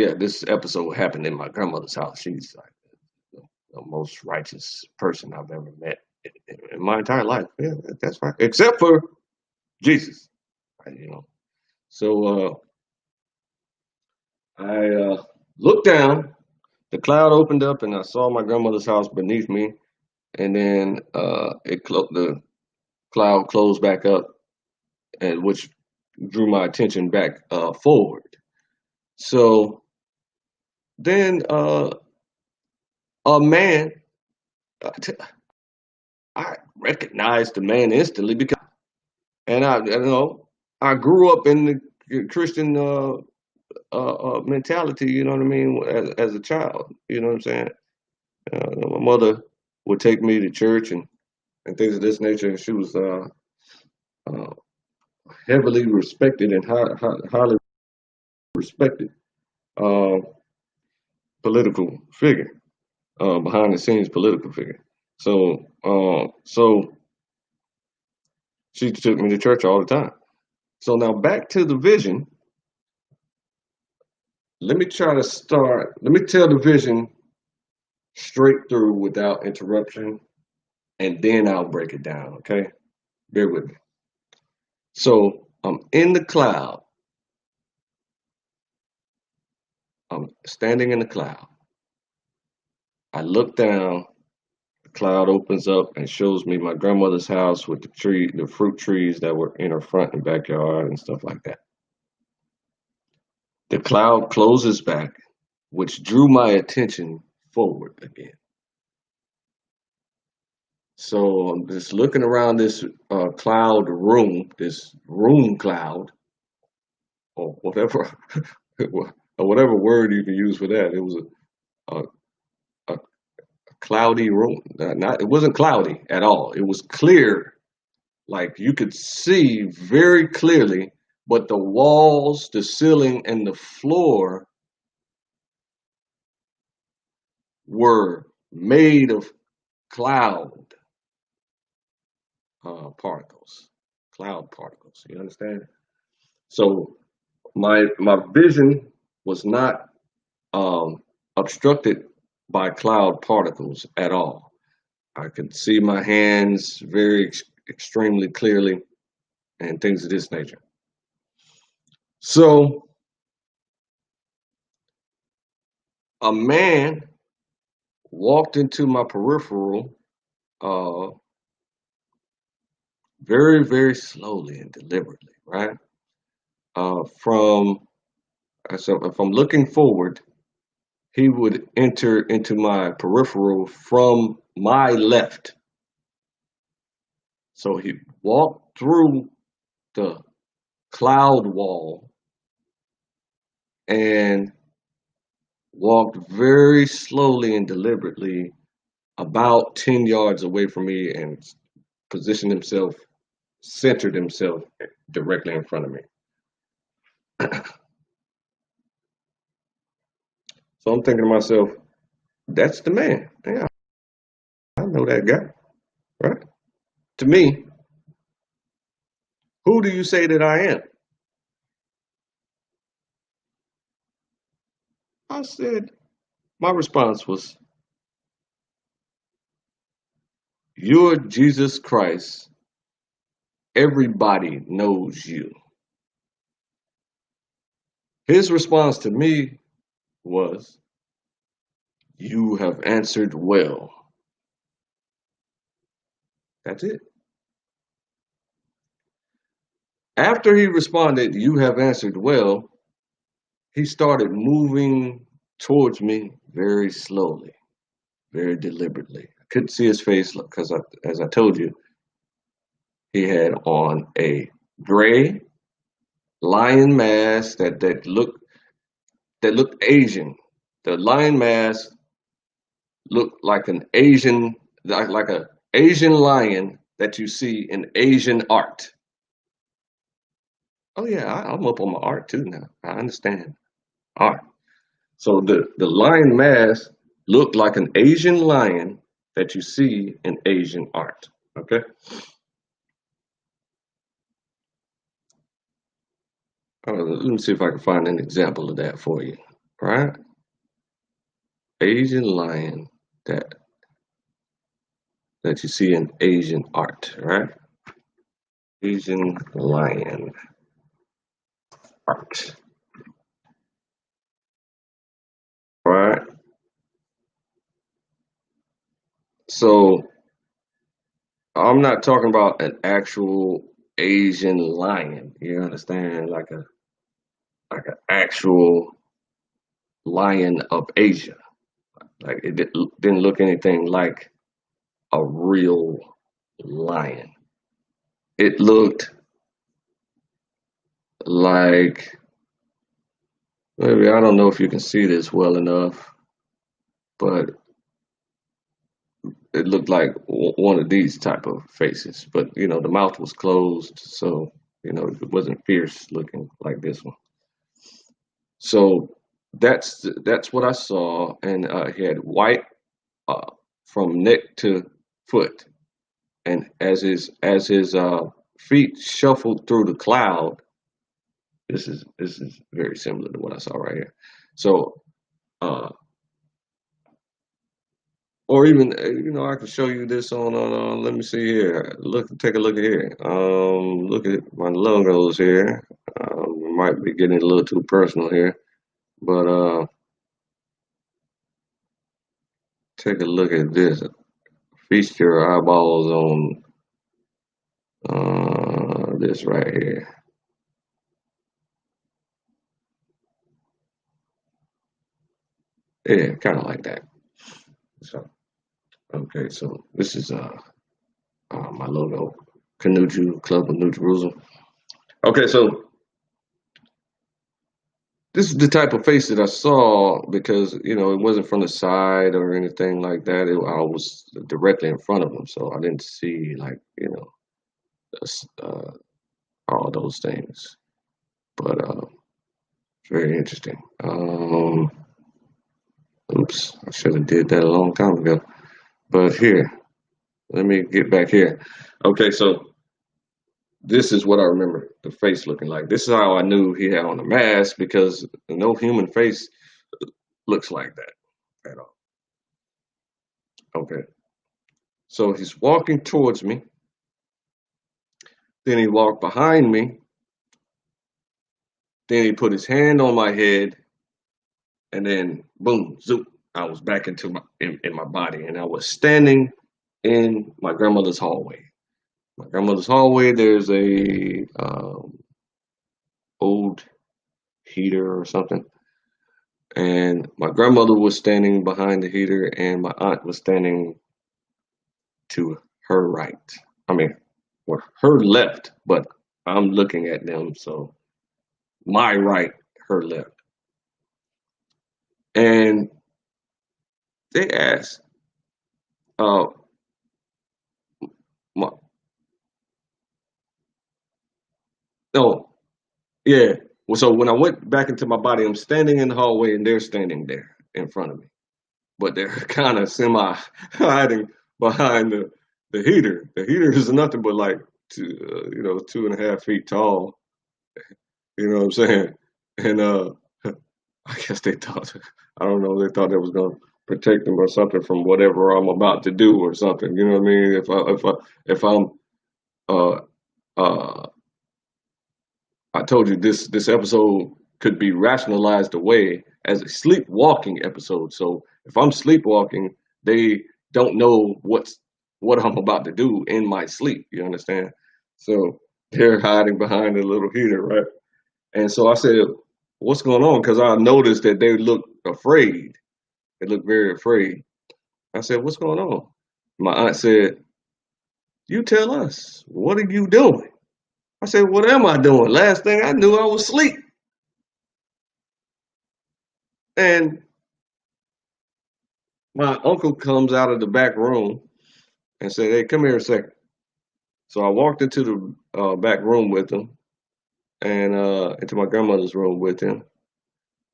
episode happened in my grandmother's house. She's like the most righteous person I've ever met in my entire life. Yeah, that's right. Except for Jesus, right, you know. So I looked down. The cloud opened up, and I saw my grandmother's house beneath me. And then the cloud closed back up, and which drew my attention back forward. So then a man, uh, t- I recognized the man instantly because, and I grew up in the Christian mentality. You know what I mean? As a child, you know what I'm saying? My mother would take me to church and things of this nature, and she was uh, heavily respected and highly respected uh, political figure, behind the scenes political figure. So she took me to church all the time. So now back to the vision. Let me try to start. Let me tell the vision straight through without interruption, and then I'll break it down. Okay, bear with me. So I'm in the cloud. I'm standing in the cloud. I look down. The cloud opens up and shows me my grandmother's house with the fruit trees that were in her front and backyard and stuff like that. The cloud closes back, which drew my attention forward again. So I'm just looking around this cloud room, this room cloud, or whatever or whatever word you can use for that. It was a, a cloudy room. Not it wasn't cloudy at all. It was clear, like you could see very clearly, but the walls, the ceiling, and the floor were made of cloud particles, cloud particles. You understand? So my vision was not um, obstructed by cloud particles at all. I could see my hands very extremely clearly and things of this nature. So a man walked into my peripheral uh, very, very slowly and deliberately, right? From so if I'm looking forward, he would enter into my peripheral from my left. So he walked through the cloud wall and walked very slowly and deliberately about 10 yards away from me and positioned himself, centered himself directly in front of me. So I'm thinking to myself, that's the man. Yeah, I know that guy, right? To me, who do you say that I am? I said, my response was, you're Jesus Christ. Everybody knows you. His response to me was, you have answered well. That's it. After he responded, you have answered well, he started moving towards me very slowly, very deliberately. I couldn't see his face because, as I told you, he had on a gray lion mask that looked Asian. The lion mask looked like an Asian, like a Asian lion that you see in Asian art. Oh yeah, I'm up on my art too now. I understand art. So the lion mask looked like an Asian lion that you see in Asian art. Okay. Let me see if I can find an example of that for you. All right. Asian lion that that you see in Asian art. All right. Asian lion art. All right. So I'm not talking about an actual Asian lion. You understand? Like an actual lion of Asia. Like it didn't look anything like a real lion. It looked like, maybe I don't know if you can see this well enough, but it looked like one of these type of faces. But the mouth was closed, so it wasn't fierce looking like this one. So that's what I saw, and he had white uh, from neck to foot, and as his feet shuffled through the cloud, this is very similar to what I saw right here. So, uh, or even I can show you this on. Let me see here. Take a look at here. Look at my logos here. We might be getting a little too personal here, but take a look at this. Feast your eyeballs on this right here. Yeah, kind of like that. So, okay, so this is my logo, Canuju Club of New Jerusalem. Okay, so this is the type of face that I saw because, you know, it wasn't from the side or anything like that. I was directly in front of him, so I didn't see like, you know, all those things. But very interesting. Oops, I should have did that a long time ago. But here, let me get back here. Okay, so this is what I remember the face looking like. This is how I knew he had on a mask because no human face looks like that at all. Okay, so he's walking towards me. Then he walked behind me. Then he put his hand on my head, and then boom, zoop! I was back into in my body, and I was standing in my grandmother's hallway. My grandmother's hallway. There's a old heater or something, and my grandmother was standing behind the heater, and my aunt was standing to her right. I mean, or her left, but I'm looking at them, so my right, her left. And they asked, uh, my, no, yeah. Well, so when I went back into my body, I'm standing in the hallway and they're standing there in front of me, but they're kind of semi hiding behind the heater. The heater is nothing but like two, 2.5 feet tall. You know what I'm saying? And I guess they thought, I don't know, they thought it was gonna protect them or something from whatever I'm about to do or something. You know what I mean? If I'm uh uh I told you this episode could be rationalized away as a sleepwalking episode. So if I'm sleepwalking, they don't know what I'm about to do in my sleep. You understand? So they're hiding behind a little heater, right? And so I said, "What's going on?" Because I noticed that they looked afraid. They looked very afraid. I said, "What's going on?" My aunt said, "You tell us. What are you doing?" I said, "What am I doing? Last thing I knew, I was asleep." And my uncle comes out of the back room and said, "Hey, come here a second." So I walked into the back room with him and into my grandmother's room with him.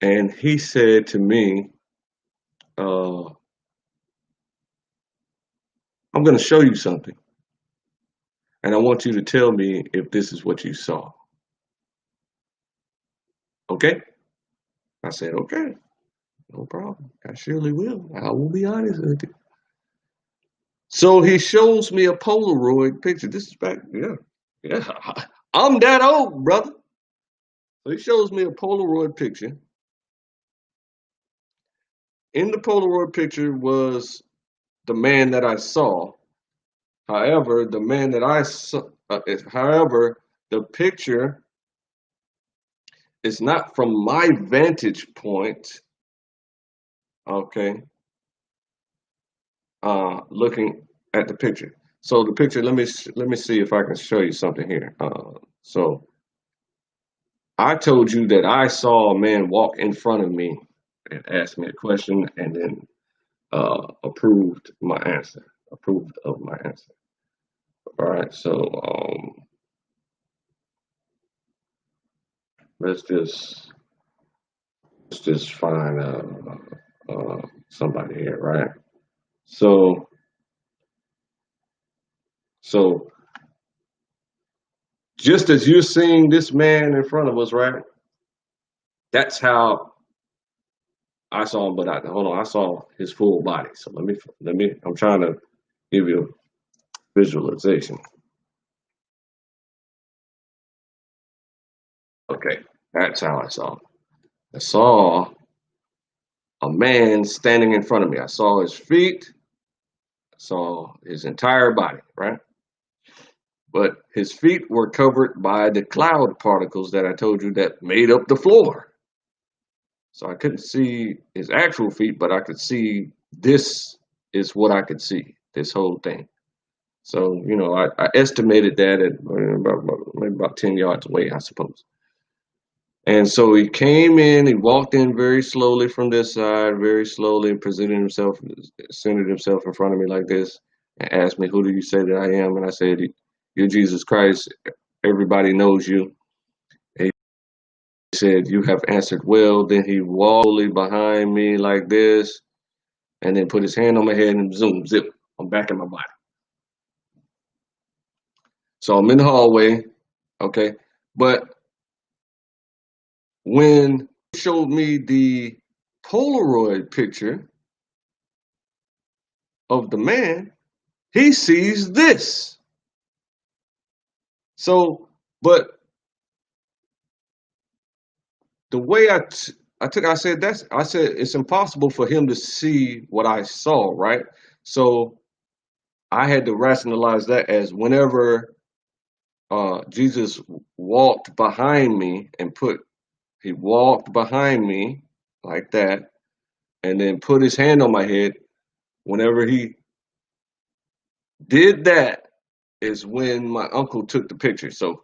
And he said to me, uh, "I'm going to show you something. And I want you to tell me if this is what you saw. Okay?" I said, "Okay, no problem. I surely will. I will be honest with you." So he shows me a Polaroid picture. This is back, yeah, yeah. I'm that old, brother. So he shows me a Polaroid picture. In the Polaroid picture was the man that I saw. However, the man that I saw, however, the picture is not from my vantage point. Okay, looking at the picture. So the picture. Let me see if I can show you something here. So I told you that I saw a man walk in front of me and asked me a question, and then approved my answer. Approved of my answer. All right. So let's just find somebody here, right? So so just as you're seeing this man in front of us, right? That's how I saw him, but hold on, I saw his full body. So let me. I'm trying to give you a visualization. Okay, that's how I saw him. I saw a man standing in front of me. I saw his feet. I saw his entire body, right? But his feet were covered by the cloud particles that I told you that made up the floor. So I couldn't see his actual feet, but I could see this is what I could see, this whole thing. So, I estimated that at maybe about 10 yards away, I suppose. And so he came in, he walked in very slowly from this side, very slowly, presented himself, centered himself in front of me like this, and asked me, "Who do you say that I am?" And I said, "You're Jesus Christ. Everybody knows you." And he said, "You have answered well." Then he walked slowly behind me like this, and then put his hand on my head and zoom, zip, I'm back in my body. So I'm in the hallway, okay? But when he showed me the Polaroid picture of the man, he sees this. So, but the way I said it's impossible for him to see what I saw, right? So I had to rationalize that as whenever Jesus walked behind me and he walked behind me like that, and then put his hand on my head. Whenever he did that, is when my uncle took the picture. So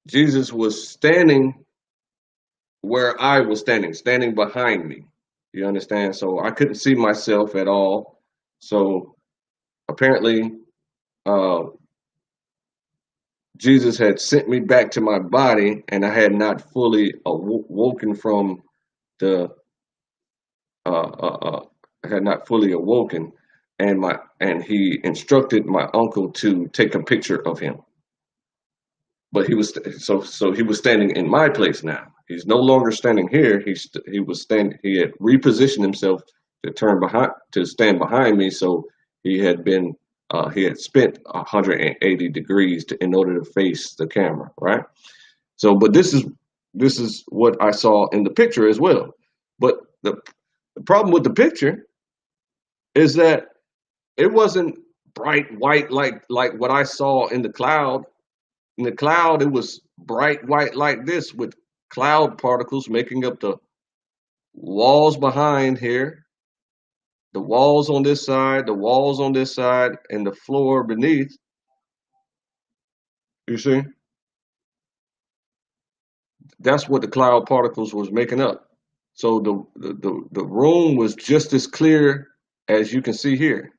Jesus was standing where I was standing behind me. You understand? So I couldn't see myself at all. So apparently, uh, Jesus had sent me back to my body, and I had not fully awoken from the. I had not fully awoken, and he instructed my uncle to take a picture of him. But he was standing in my place now. He's no longer standing here. He had repositioned himself to stand behind me. So he had spent 180 degrees in order to face the camera, right? So, but this is what I saw in the picture as well. But the problem with the picture is that it wasn't bright white like what I saw in the cloud. In the cloud, it was bright white like this with cloud particles making up the walls behind here, the walls on this side, the walls on this side, and the floor beneath. You see? That's what the cloud particles was making up. So the room was just as clear as you can see here.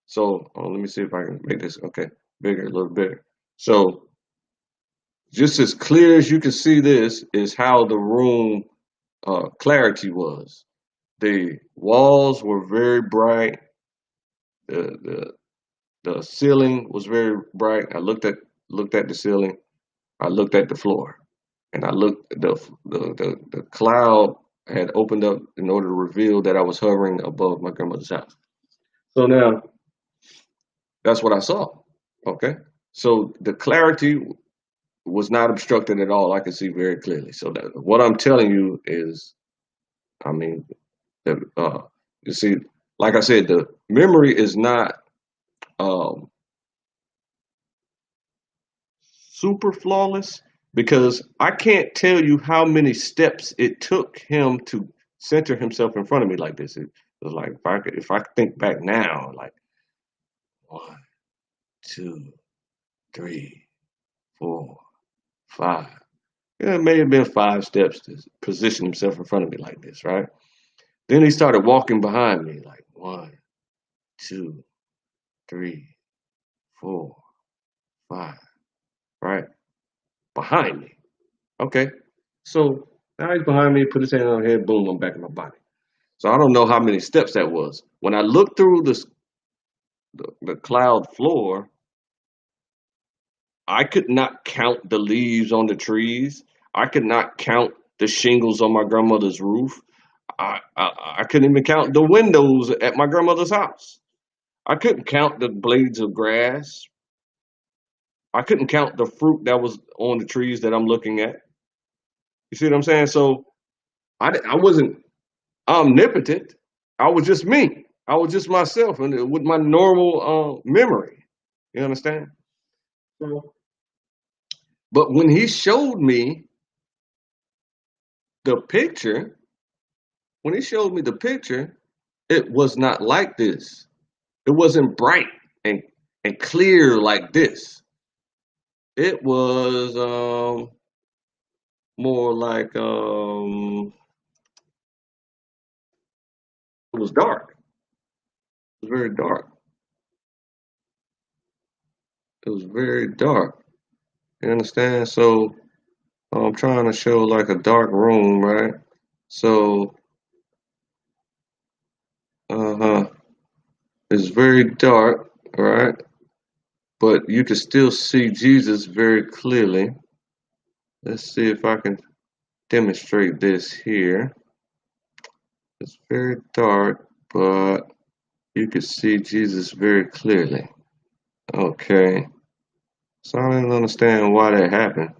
So let me see if I can make this okay bigger, a little bigger. So just as clear as you can see this is how the room clarity was. The walls were very bright. The, the the ceiling was very bright. I looked at the ceiling. I looked at the floor, and I looked the cloud had opened up in order to reveal that I was hovering above my grandmother's house. So now that's what I saw. Okay, so the clarity was not obstructed at all. I could see very clearly. So what I'm telling you is, I mean, the, you see, like I said, the memory is not um, super flawless because I can't tell you how many steps it took him to center himself in front of me like this. It was like if I think back now, like 1, 2, 3, 4, 5. Yeah, it may have been 5 steps to position himself in front of me like this, right? Then he started walking behind me like 1, 2, 3, 4, 5, right? Behind me. Okay. So now he's behind me, put his hand on my head, boom, I'm back in my body. So I don't know how many steps that was. When I looked through the cloud floor, I could not count the leaves on the trees. I could not count the shingles on my grandmother's roof. I couldn't even count the windows at my grandmother's house. I couldn't count the blades of grass. I couldn't count the fruit that was on the trees that I'm looking at. You see what I'm saying? So I wasn't omnipotent. I was just me. I was just myself, and with my normal memory. You understand? So, but when he showed me the picture, when he showed me the picture, it was not like this. It wasn't bright and clear like this. It was more like it was dark. It was very dark. It was very dark. You understand? So I'm trying to show like a dark room, right? So uh-huh, it's very dark, right? But you can still see Jesus very clearly. Let's see if I can demonstrate this here. It's very dark, but you can see Jesus very clearly. Okay. So I didn't understand why that happened.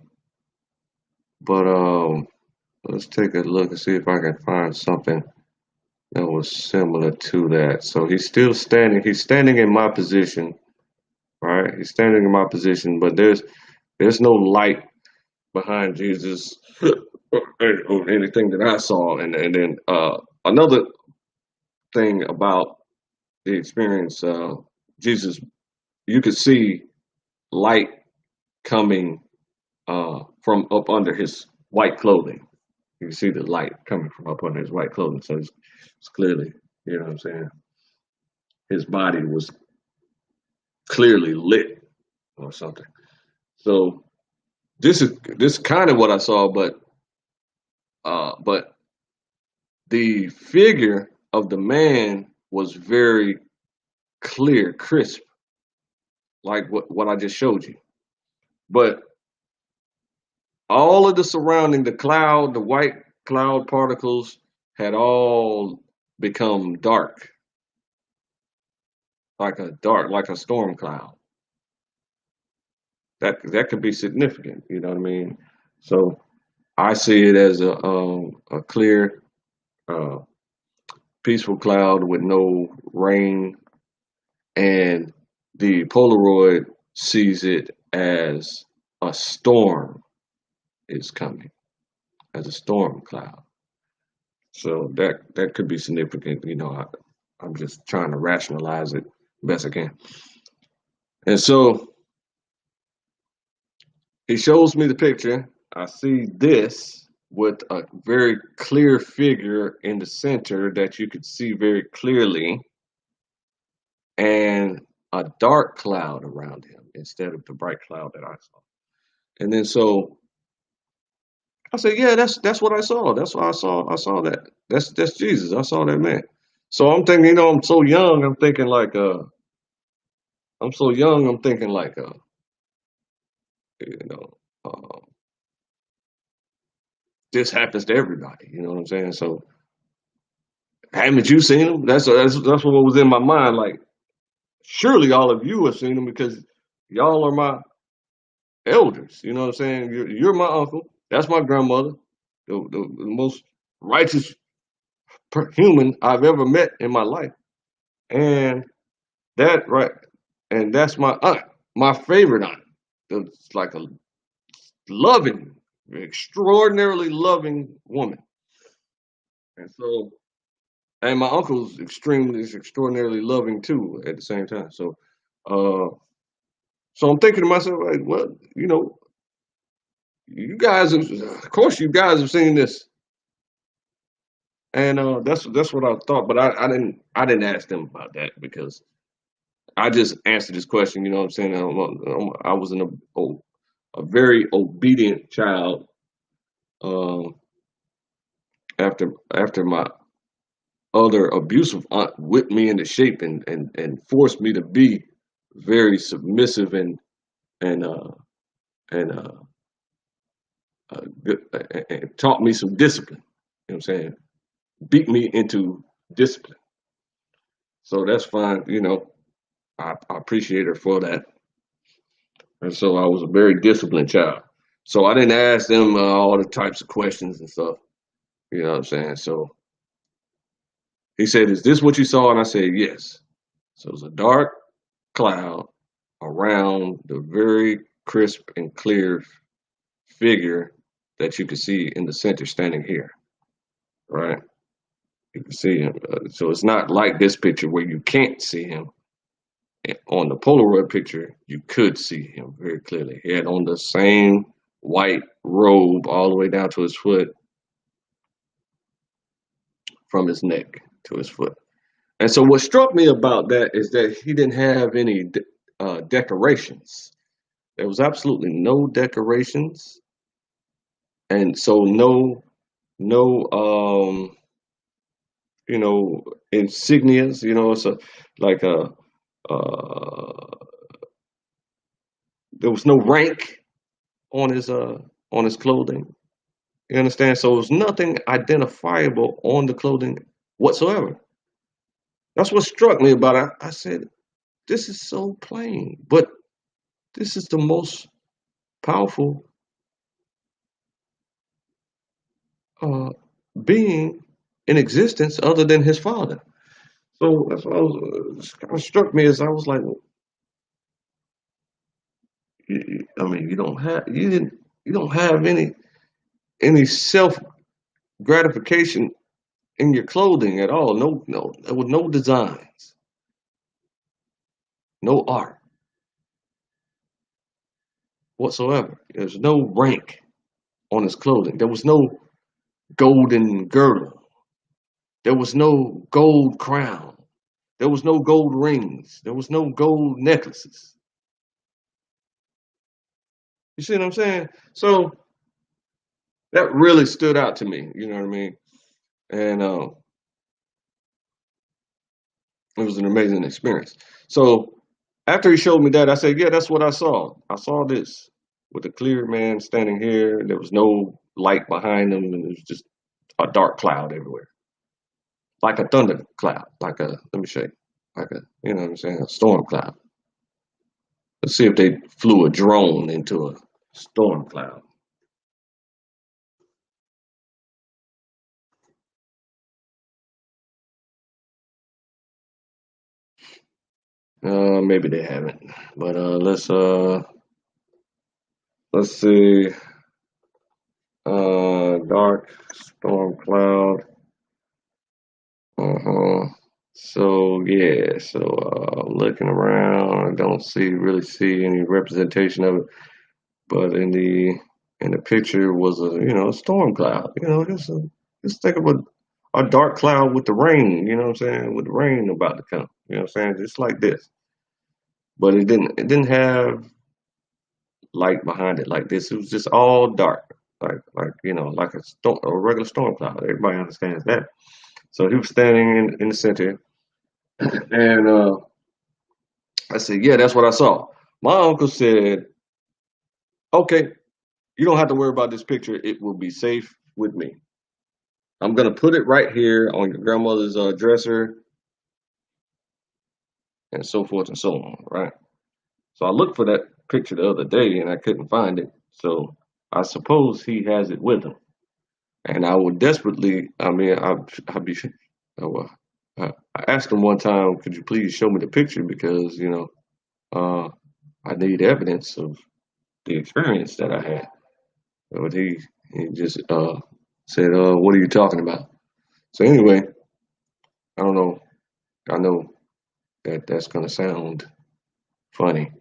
But let's take a look and see if I can find something that was similar to that. So he's still standing. He's standing in my position, right? He's standing in my position, but there's no light behind Jesus or anything that I saw. And then another thing about the experience, Jesus, you could see light coming from up under his white clothing. You can see the light coming from up under his white clothing. So it's clearly, you know what I'm saying? His body was clearly lit or something. So this is kind of what I saw, but the figure of the man was very clear, crisp, like what I just showed you. But all of the surrounding, the cloud, the white cloud particles had all become dark, like a storm cloud. That could be significant, you know what I mean? So I see it as a clear, uh, peaceful cloud with no rain, and the Polaroid sees it as a storm is coming, as a storm cloud. So that could be significant. I'm just trying to rationalize it best I can. And so he shows me the picture. I see this with a very clear figure in the center that you could see very clearly, and a dark cloud around him instead of the bright cloud that I saw. And then so I said, yeah, that's what I saw. That's what I saw. I saw that. That's Jesus. I saw that man. So I'm thinking, I'm so young. I'm so young. I'm thinking you know, uh, this happens to everybody. You know what I'm saying? So haven't you seen him? That's what was in my mind. Like, surely all of you have seen him because y'all are my elders. You know what I'm saying? You're my uncle. That's my grandmother, the most righteous human I've ever met in my life. And that right, and that's my aunt, my favorite aunt. It's like a loving, extraordinarily loving woman. And so, and my uncle's extremely, is extraordinarily loving too at the same time. Uh, so I'm thinking to myself, like, well, you guys, of course, you guys have seen this, and that's what I thought. But I didn't ask them about that because I just answered this question. You know what I'm saying? I was a very obedient child. Um, after my other abusive aunt whipped me into shape and forced me to be very submissive and uh, and and taught me some discipline. You know what I'm saying? Beat me into discipline. So that's fine. I appreciate her for that. And so I was a very disciplined child. So I didn't ask them all the types of questions and stuff. You know what I'm saying? So he said, "Is this what you saw?" And I said, "Yes." So it was a dark cloud around the very crisp and clear figure that you could see in the center standing here, right? You can see him. So it's not like this picture where you can't see him. On the Polaroid picture, you could see him very clearly. He had on the same white robe all the way down to his foot, from his neck to his foot. And so what struck me about that is that he didn't have any decorations. There was absolutely no decorations, and so no you know, insignias. You know, it's a like a uh, there was no rank on his clothing. You understand? So there was nothing identifiable on the clothing whatsoever. That's what struck me about it. I said, this is so plain, but this is the most powerful uh, being in existence other than his father. So that's what kind of struck me as I was like, I mean, you don't have any self gratification in your clothing at all. No, with no designs, no art whatsoever. There's no rank on his clothing. There was no golden girdle. There was no gold crown. There was no gold rings. There was no gold necklaces. You see what I'm saying? So that really stood out to me. You know what I mean? And it was an amazing experience. So after he showed me that, I said, "Yeah, that's what I saw. I saw this with a clear man standing here. There was no light behind him, and it was just a dark cloud everywhere, like a thunder cloud, like a let me show you, like a you know what I'm saying, a storm cloud. Let's see if they flew a drone into a storm cloud. Maybe they haven't, but let's see. Dark storm cloud. Uh-huh. So yeah, so looking around, I don't really see any representation of it. But in the picture was a a storm cloud. Just think of a dark cloud with the rain. You know what I'm saying? With the rain about to come. You know what I'm saying? Just like this. But it didn't have light behind it like this. It was just all dark, like like a regular storm cloud. Everybody understands that. So he was standing in the center, and I said, "Yeah, that's what I saw." My uncle said, "Okay, you don't have to worry about this picture. It will be safe with me. I'm gonna put it right here on your grandmother's dresser, and so forth and so on." Right. So I looked for that picture the other day, and I couldn't find it. So I suppose he has it with him. And I would desperately, I mean, I'd be, I, wa- I asked him one time, could you please show me the picture because uh, I need evidence of the experience that I had. But he just said, "What are you talking about?" So anyway, I don't know. I know that that's gonna sound funny,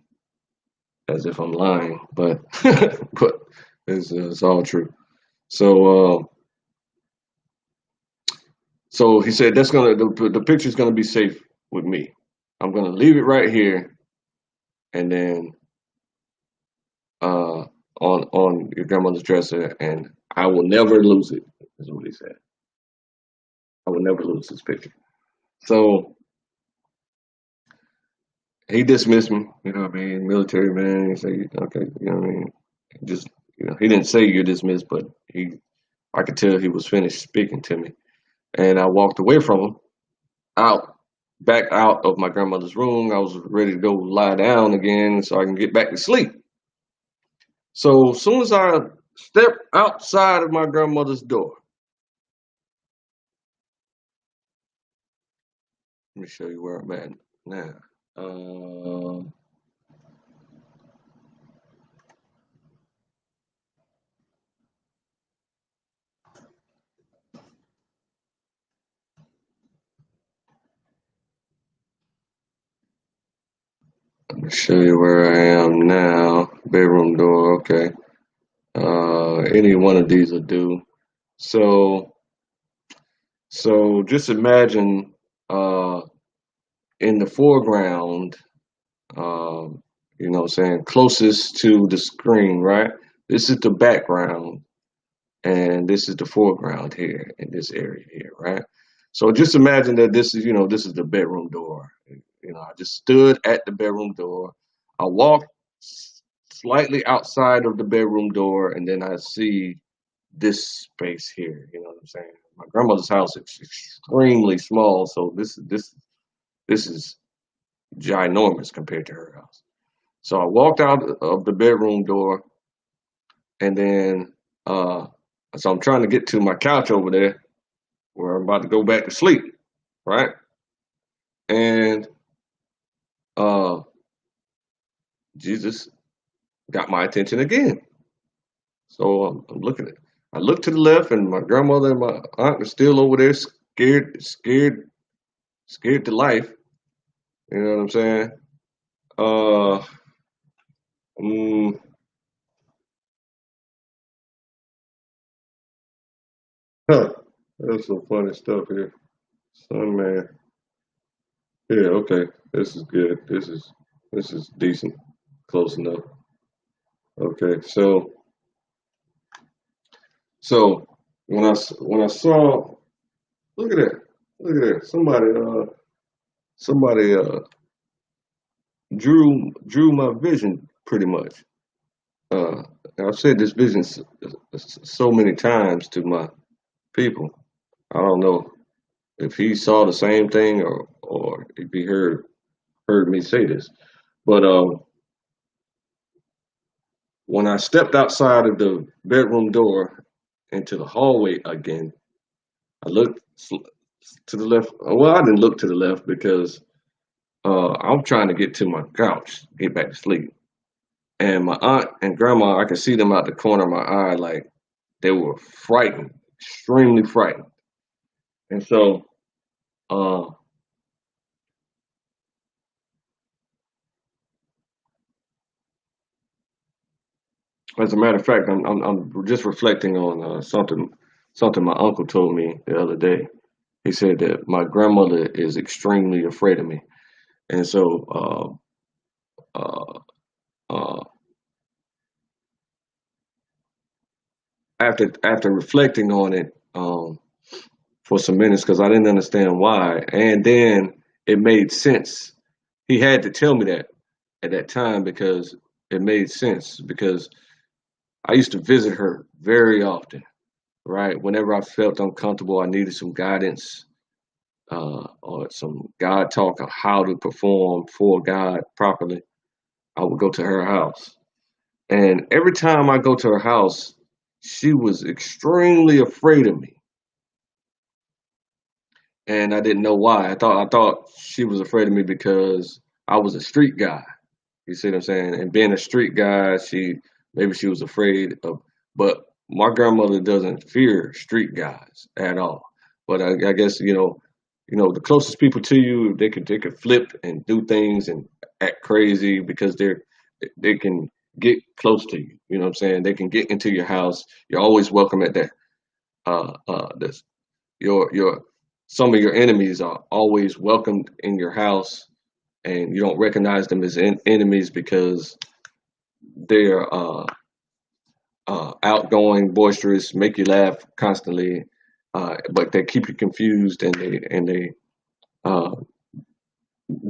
as if I'm lying, but but it's all true. So so he said that's the picture's gonna be safe with me. I'm gonna leave it right here, and then uh, on your grandmother's dresser, and I will never lose it. Is what he said. I will never lose this picture. So he dismissed me. You know what I mean? Military man. He said, okay, you know what I mean? Just he didn't say you're dismissed, but I could tell he was finished speaking to me, and I walked away from him out. Back out of my grandmother's room. I was ready to go lie down again so I can get back to sleep. So as soon as I stepped outside of my grandmother's door, let me show you where I'm at now. Uh, let me show you where I am now. Bedroom door, okay. Any one of these will do. So, so just imagine uh, in the foreground, um, you know what I'm saying, closest to the screen, right? This is the background, and this is the foreground here in this area here, right? So just imagine that this is, this is the bedroom door. I just stood at the bedroom door. I walked slightly outside of the bedroom door, and then I see this space here. You know what I'm saying? My grandmother's house is extremely small, so this is ginormous compared to her house. So I walked out of the bedroom door, and then uh, so I'm trying to get to my couch over there where I'm about to go back to sleep, right? And uh, Jesus got my attention again. So I'm looking at. I look to the left, and my grandmother and my aunt are still over there, scared to life. You know what I'm saying? Uh, mm, huh. There's some funny stuff here. Son, man. Yeah, okay. This is good. This is decent. Close enough. Okay, so when I saw, look at that, look at that. Somebody drew my vision pretty much. Uh, I've said this vision so many times to my people. I don't know if he saw the same thing or if he heard me say this. But when I stepped outside of the bedroom door into the hallway again, I looked to the left. Well, I didn't look to the left because I'm trying to get to my couch, get back to sleep. And my aunt and grandma, I could see them out the corner of my eye, like they were frightened, extremely frightened. And so, uh, as a matter of fact, I'm just reflecting on something my uncle told me the other day. He said that my grandmother is extremely afraid of me, and so uh, uh, after reflecting on it for some minutes because I didn't understand why, and then it made sense. He had to tell me that at that time because it made sense because I used to visit her very often. Right, whenever I felt uncomfortable, I needed some guidance or some God talk of how to perform for God properly. I would go to her house. And every time I go to her house, she was extremely afraid of me. And I didn't know why. I thought she was afraid of me because I was a street guy. You see what I'm saying? And being a street guy, maybe she was afraid of, but my grandmother doesn't fear street guys at all. But I guess the closest people to you, they could flip and do things and act crazy because they can get close to you. You know what I'm saying? They can get into your house. You're always welcome at that. This your Some of your enemies are always welcomed in your house, and you don't recognize them as enemies because they're outgoing, boisterous, make you laugh constantly, but they keep you confused and they uh,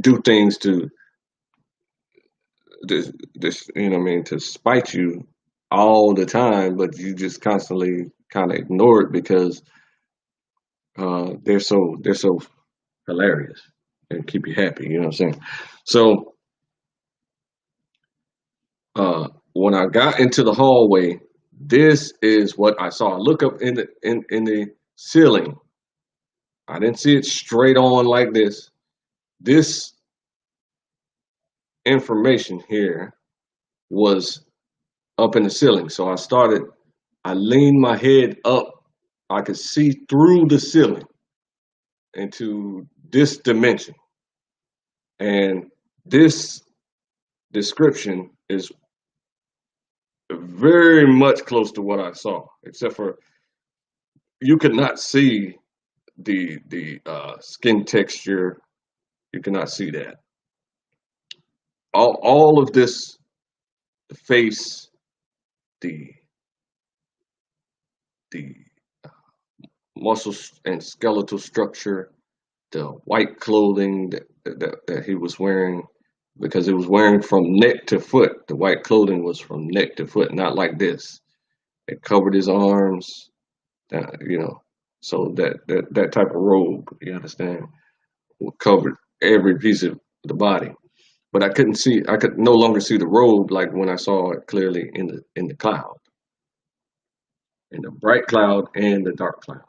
do things to this you know what I mean to spite you all the time, but you just constantly kind of ignore it because they're so hilarious and keep you happy. You know what I'm saying? So when I got into the hallway, this is what I saw. I look up in the ceiling. I didn't see it straight on like this. This information here was up in the ceiling. So I leaned my head up. I could see through the ceiling into this dimension. And this description is very much close to what I saw, except for you could not see the skin texture. You cannot see that. All of this, the face, the the muscles and skeletal structure, the white clothing that he was wearing, because he was wearing from neck to foot. The white clothing was from neck to foot, not like this. It covered his arms, you know. So that type of robe, you understand, covered every piece of the body. But I couldn't see. I could no longer see the robe like when I saw it clearly in the cloud, in the bright cloud and the dark cloud.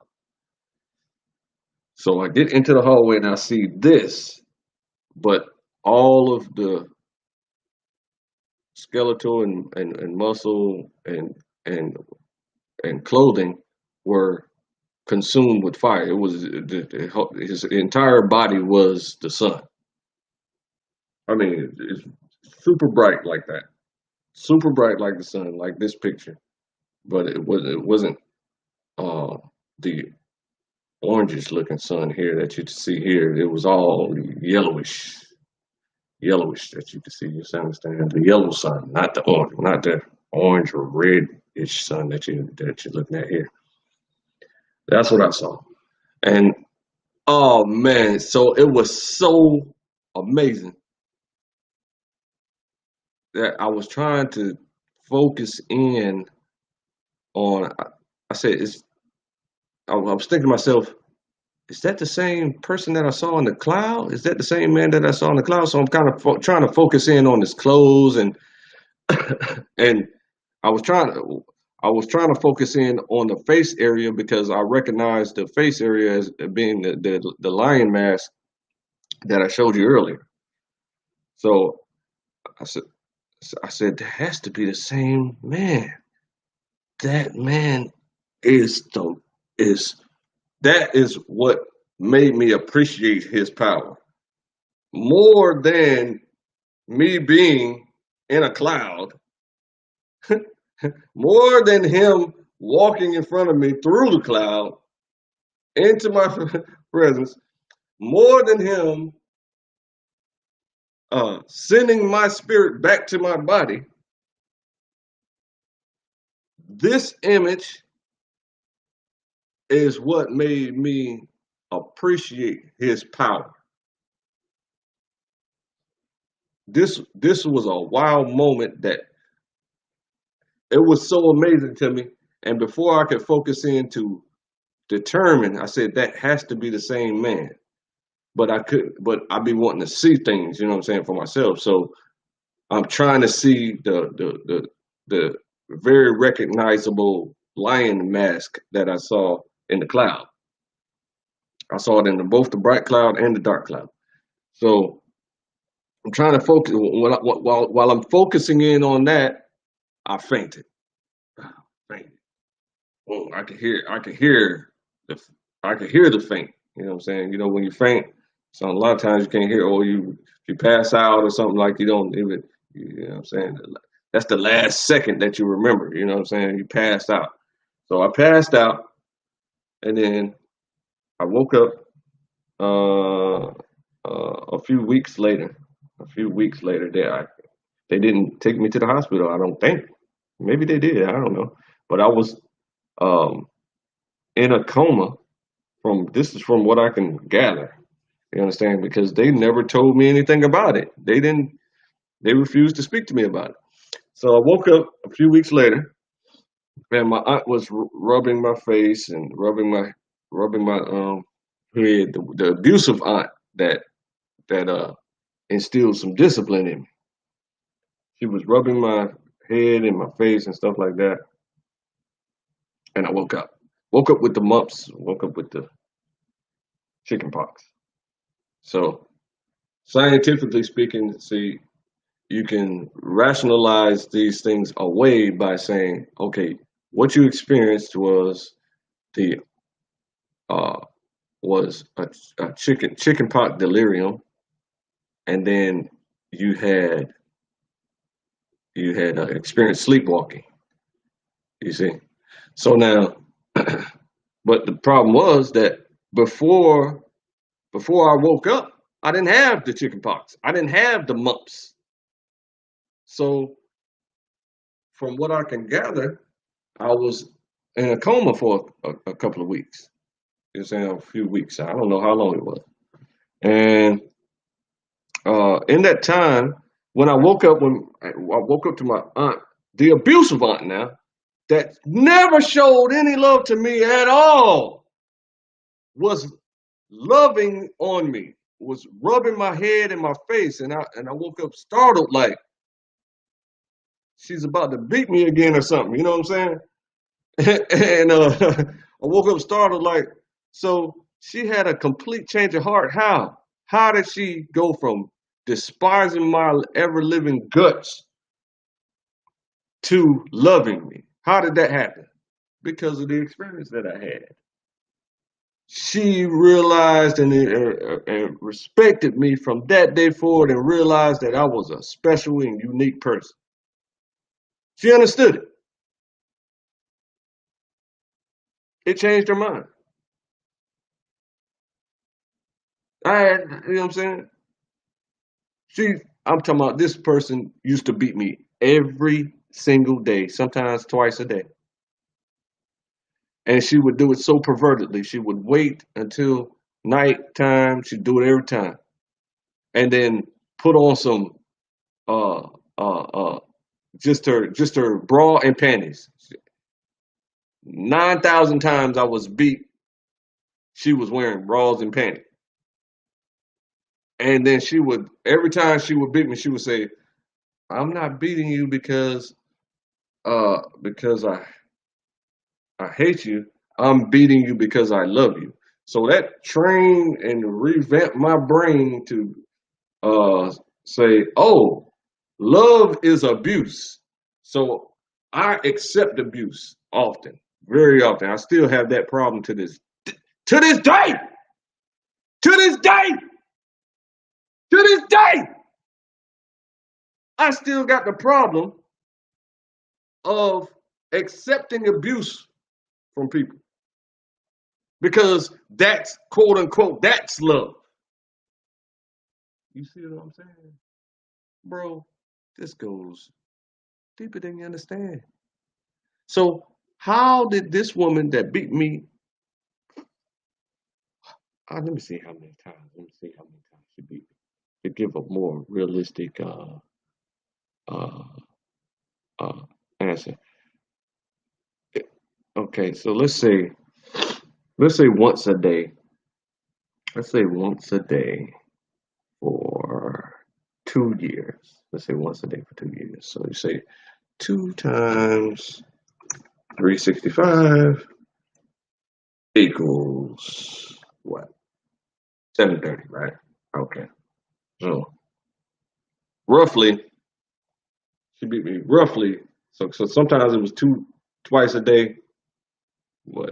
So I get into the hallway and I see this, but all of the skeletal and muscle and and clothing were consumed with fire. It was his entire body was the sun. I mean, it's super bright like that, super bright like the sun, like this picture. But it wasn't uh, the orangish looking sun here that you see here. It was all yellowish that you can see. You understand? The yellow sun, not the orange, not the orange or reddish sun that you're looking at here. That's what I saw. And oh man, so it was so amazing that I was trying to focus in on. I said, I was thinking to myself, is that the same person that I saw in the cloud? Is that the same man that I saw in the cloud? So I'm kind of trying to focus in on his clothes and I was trying to focus in on the face area because I recognized the face area as being the lion mask that I showed you earlier. So I said that has to be the same man. That man is the is that is what made me appreciate his power more than me being in a cloud, more than him walking in front of me through the cloud into my presence, more than him sending my spirit back to my body. This image is what made me appreciate his power. This was a wild moment that it was so amazing to me. And before I could focus in to determine, I said that has to be the same man. But I could, but I'd be wanting to see things, you know what I'm saying, for myself. So I'm trying to see the very recognizable lion mask that I saw in the cloud. I saw it in both the bright cloud and the dark cloud. So I'm trying to focus while I'm focusing in on that, I fainted. Fainted. Oh, the I could hear the faint. You know what I'm saying? You know when you faint, so a lot of times you can't hear, or you pass out or something like you don't even. You know what I'm saying? That's the last second that you remember. You know what I'm saying? You passed out. So I passed out, and then I woke up a few weeks later. A few weeks later, they didn't take me to the hospital. I don't think. Maybe they did. I don't know. But I was um, in a coma. From this is from what I can gather. You understand? Because they never told me anything about it. They didn't. They refused to speak to me about it. So I woke up a few weeks later, and my aunt was rubbing my face and rubbing my head. The abusive aunt that instilled some discipline in me. She was rubbing my head and my face and stuff like that, and I woke up. Woke up with the mumps. Woke up with the chicken pox. So scientifically speaking, see, you can rationalize these things away by saying, okay, what you experienced the uh, was a chicken pox delirium, and then you had experienced sleepwalking. You see. So now, but the problem was that before before I woke up, I didn't have the chicken pox. I didn't have the mumps. So from what I can gather, I was in a coma for a couple of weeks. You know, saying a few weeks. I don't know how long it was. And in that time, when I woke up to my aunt, the abusive aunt now, that never showed any love to me at all, was loving on me, was rubbing my head and my face, and I woke up startled, like she's about to beat me again or something. You know what I'm saying? And I woke up startled, like, so she had a complete change of heart. How? How did she go from despising my ever living guts to loving me? How did that happen? Because of the experience that I had. She realized and respected me from that day forward and realized that I was a special and unique person. She understood it. It changed her mind. I had, you know what I'm saying? She, I'm talking about this person used to beat me every single day, sometimes twice a day. And she would do it so pervertedly. She would wait until nighttime. She'd do it every time. And then put on some uh just her bra and panties. 9,000 times I was beat. She was wearing bras and panties. And then she would, every time she would beat me, she would say, "I'm not beating you because I hate you. I'm beating you because I love you." So that trained and revamped my brain to say, "Oh, love is abuse." So I accept abuse often, very often. I still have that problem to this day, to this day, to this day. I still got the problem of accepting abuse from people because that's quote unquote that's love. You see what I'm saying, bro? This goes deeper than you understand. So how did this woman that beat me? Let me see how many times. Let me see how many times she beat me to give a more realistic uh, uh, answer. Okay, so let's say once a day. Let's say once a day for 2 years. Let's say once a day for 2 years. So you say 2 times 365 equals what? 730, right? Okay. So roughly, she beat me roughly. So sometimes it was twice a day. What,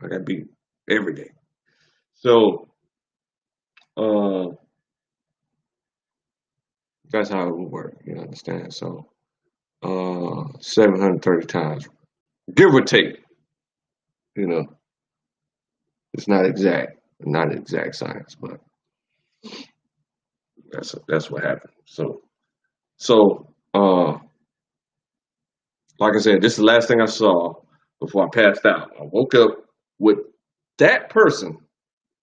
I got beat every day. So uh that's how it would work, you understand? So 730 times, give or take, you know, it's not exact science, but that's what happened. So like I said, this is the last thing I saw before I passed out. I woke up with that person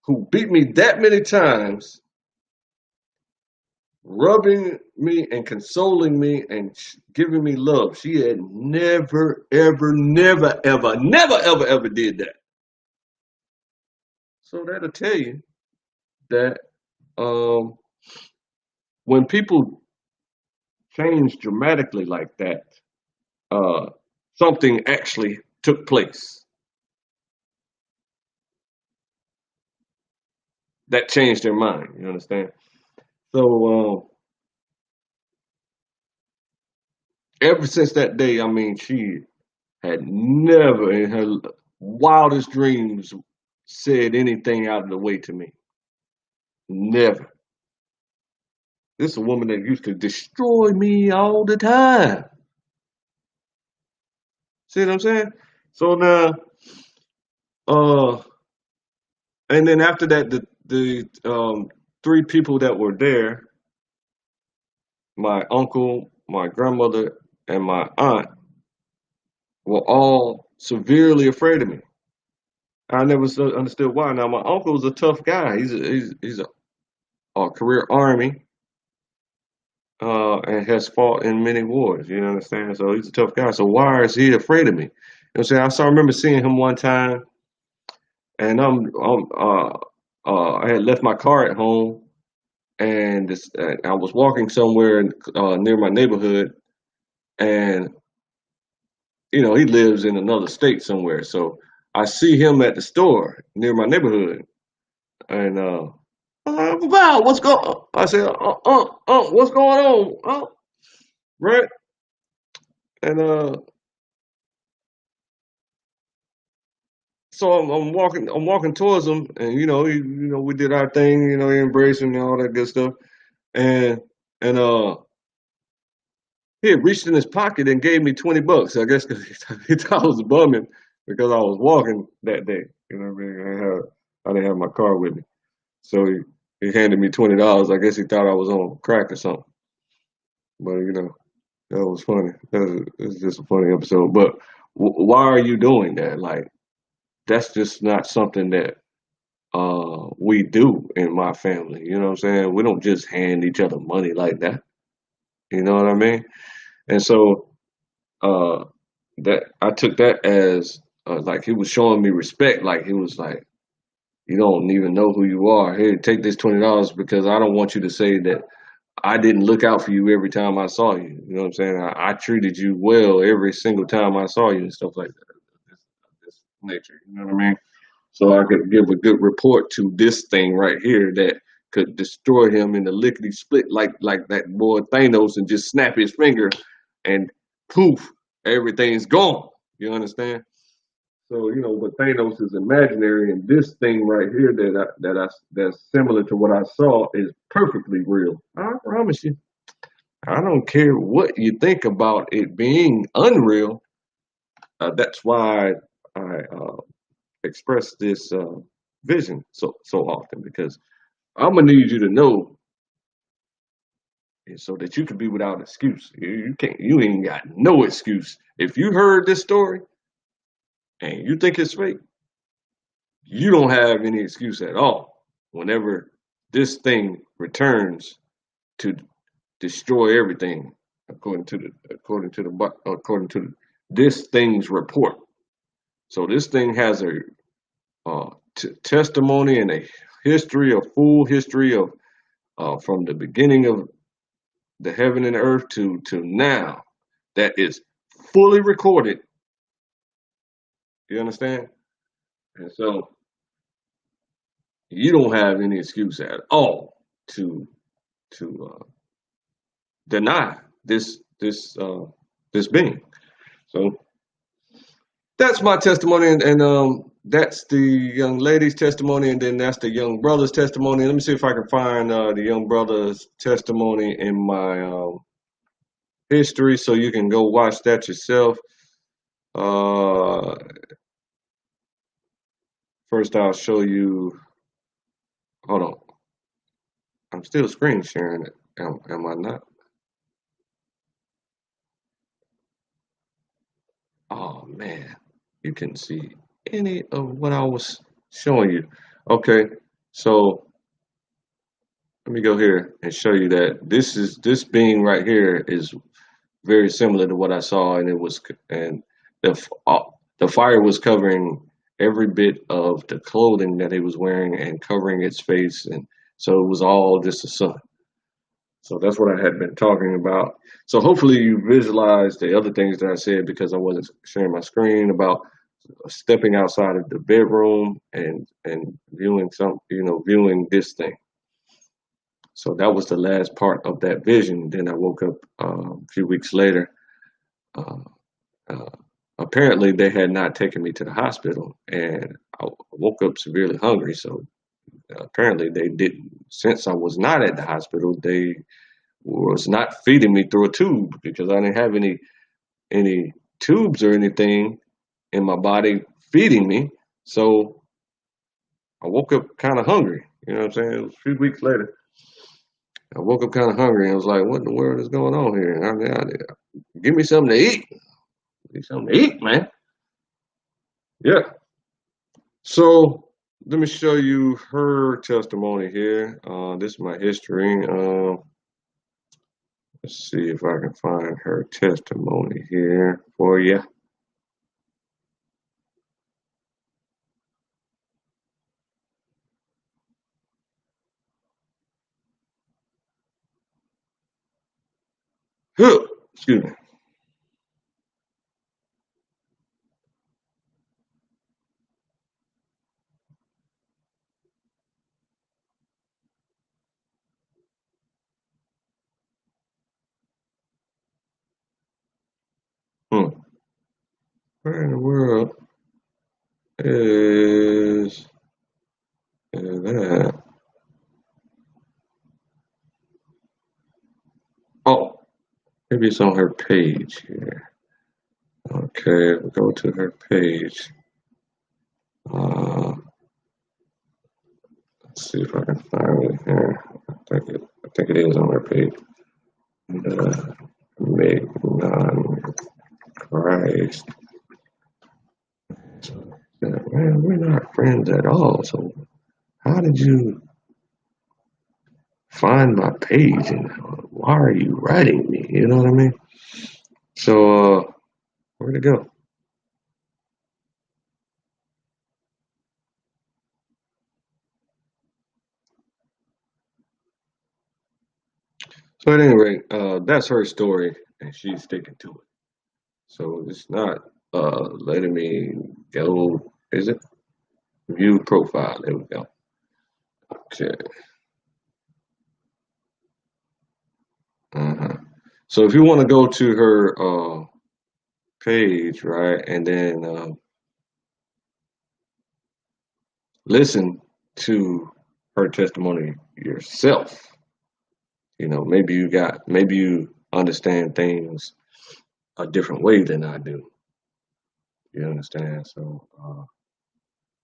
who beat me that many times, rubbing me and consoling me and giving me love. She had never, ever, never, ever, never, ever, ever did that. So that'll tell you that um, when people change dramatically like that, uh, something actually took place that changed their mind. You understand? So ever since that day, I mean, she had never in her wildest dreams said anything out of the way to me. Never. This is a woman that used to destroy me all the time. See what I'm saying? So now, uh, and then after that, the three people that were there, my uncle, my grandmother, and my aunt, were all severely afraid of me. I never understood why. Now, my uncle was a tough guy. He's a career Army, and has fought in many wars. You understand? So he's a tough guy. So why is he afraid of me? You know what I'm saying? I remember seeing him one time, and I had left my car at home, and I was walking somewhere near my neighborhood, and he lives in another state somewhere. So I see him at the store near my neighborhood, and wow, what's going? I said, what's going on? Right? And so I'm walking towards him, and we did our thing, he embraced and all that good stuff, and and he had reached in his pocket and gave me $20. I guess because he thought I was bumming because I was walking that day. You know what I mean? I didn't have my car with me, so he handed me $20. I guess he thought I was on crack or something. But that was funny. It was just a funny episode. But why are you doing that? Like that's just not something that we do in my family. You know what I'm saying? We don't just hand each other money like that. You know what I mean? And so uh, that I took that as like he was showing me respect. Like he was like, you don't even know who you are. Here, take this $20 because I don't want you to say that I didn't look out for you every time I saw you. You know what I'm saying? I treated you well every single time I saw you and stuff like that. This nature. You know what I mean? So I could give a good report to this thing right here that could destroy him in the lickety split like that boy Thanos and just snap his finger and poof, everything's gone. You understand? So but Thanos is imaginary, and this thing right here that's similar to what I saw is perfectly real. I promise you. I don't care what you think about it being unreal. That's why I express this vision so often because I'm gonna need you to know so that you can be without excuse. You can't. You ain't got no excuse. If you heard this story and you think it's fake, you don't have any excuse at all. Whenever this thing returns to destroy everything, according to this thing's report. So this thing has a testimony and a full history of from the beginning of the heaven and earth to now that is fully recorded. You understand? And so you don't have any excuse at all to deny this being. So that's my testimony, and that's the young lady's testimony, and then that's the young brother's testimony. Let me see if I can find the young brother's testimony in my history, so you can go watch that yourself. Uh, First, I'll show you. Hold on, I'm still screen sharing it. Am I not? Oh man, you can see any of what I was showing you. Okay, so let me go here and show you that this being right here is very similar to what I saw, and the fire was covering every bit of the clothing that he was wearing and covering its face, and so it was all just the sun. So that's what I had been talking about. So hopefully you visualize the other things that I said because I wasn't sharing my screen about stepping outside of the bedroom and viewing viewing this thing. So that was the last part of that vision. Then I woke up a few weeks later. Uh, uh, Apparently, they had not taken me to the hospital, and I woke up severely hungry. So apparently, they didn't. Since I was not at the hospital, they was not feeding me through a tube because I didn't have any tubes or anything in my body feeding me. So I woke up kind of hungry. You know what I'm saying? It was a few weeks later. I woke up kind of hungry and was like, what in the world is going on here? Give me something to eat. Give me something to eat, man. Yeah. So let me show you her testimony here. This is my history. Let's see if I can find her testimony here for you. Excuse me. Hmm. Where in the world is that? Oh, maybe it's on her page here. Okay, we'll go to her page. Uh, let's see if I can find it here. I think it is on her page. Make non-Christ. Man, we're not friends at all. So how did you find my page and why are you writing me? You know what I mean? So where'd it go? So at any rate, that's her story and she's sticking to it. So it's not letting me go, is it? View profile. There we go. Okay. Uh-huh. So if you want to go to her page, right, and then listen to her testimony yourself. You know, maybe you understand things a different way than I do. You understand? So,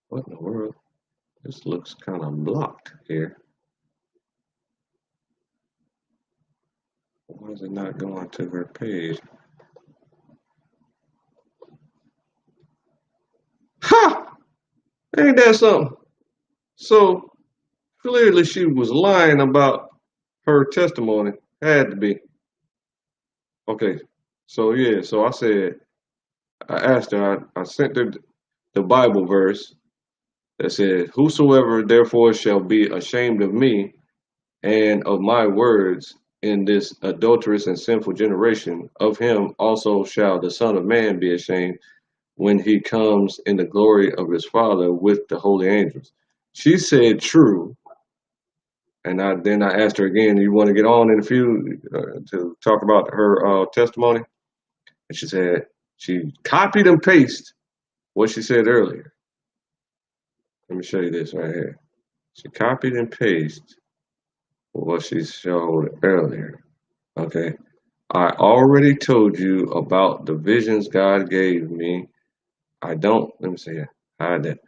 what in the world? This looks kind of blocked here. Why is it not going to her page? Ha! Ain't that something? So clearly she was lying about her testimony. Had to be. Okay. So yeah, so I asked her, I sent her the Bible verse that said, whosoever therefore shall be ashamed of me and of my words in this adulterous and sinful generation, of him also shall the Son of Man be ashamed when he comes in the glory of his Father with the holy angels. She said true. And then I asked her again, you want to get on in a few to talk about her testimony? And she said she copied and pasted what she said earlier. Let me show you this right here. She copied and pasted what she showed earlier. Okay. I already told you about the visions God gave me. Let me see here. Hide that.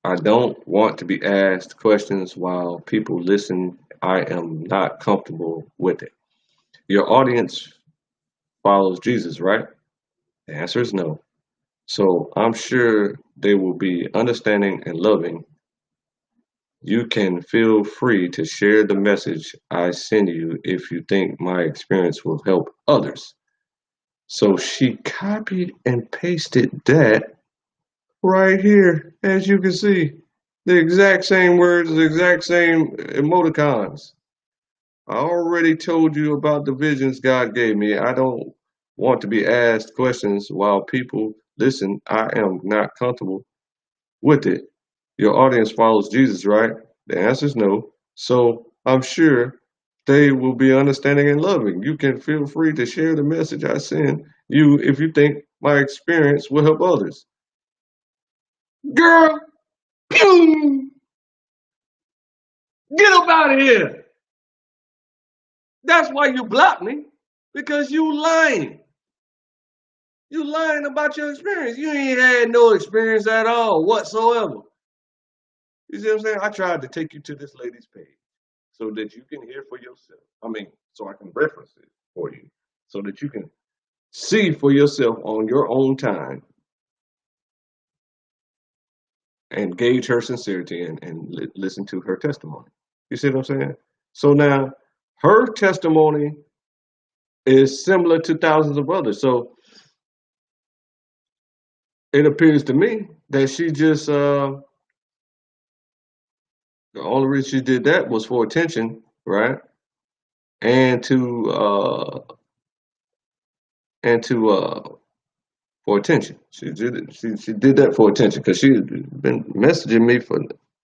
I don't want to be asked questions while people listen. I am not comfortable with it. Your audience follows Jesus, right? The answer is no. So I'm sure they will be understanding and loving. You can feel free to share the message I send you if you think my experience will help others. So she copied and pasted that right here, as you can see. The exact same words, the exact same emoticons. I already told you about the visions God gave me. I don't want to be asked questions while people listen. I am not comfortable with it. Your audience follows Jesus, right? The answer is no. So I'm sure they will be understanding and loving. You can feel free to share the message I send you if you think my experience will help others. Girl, pew, get up out of here. That's why you blocked me. Because you lying. You lying about your experience. You ain't had no experience at all whatsoever. You see what I'm saying? I tried to take you to this lady's page so that you can hear for yourself. I mean, so I can reference it for you, so that you can see for yourself on your own time and gauge her sincerity and listen to her testimony. You see what I'm saying? So now her testimony is similar to thousands of others. So it appears to me that she just the only reason she did that was for attention, right? And to for attention. She did it. She did that for attention because she's been messaging me for.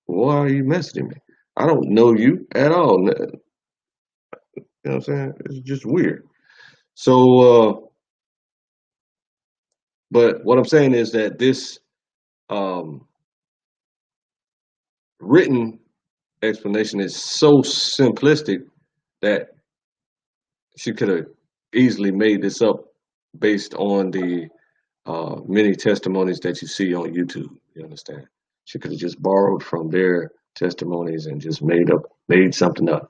Why are you messaging me? I don't know you at all. You know what I'm saying? It's just weird. So, but what I'm saying is that this um, written explanation is so simplistic that she could have easily made this up based on the many testimonies that you see on YouTube. You understand? She could have just borrowed from their testimonies and just made something up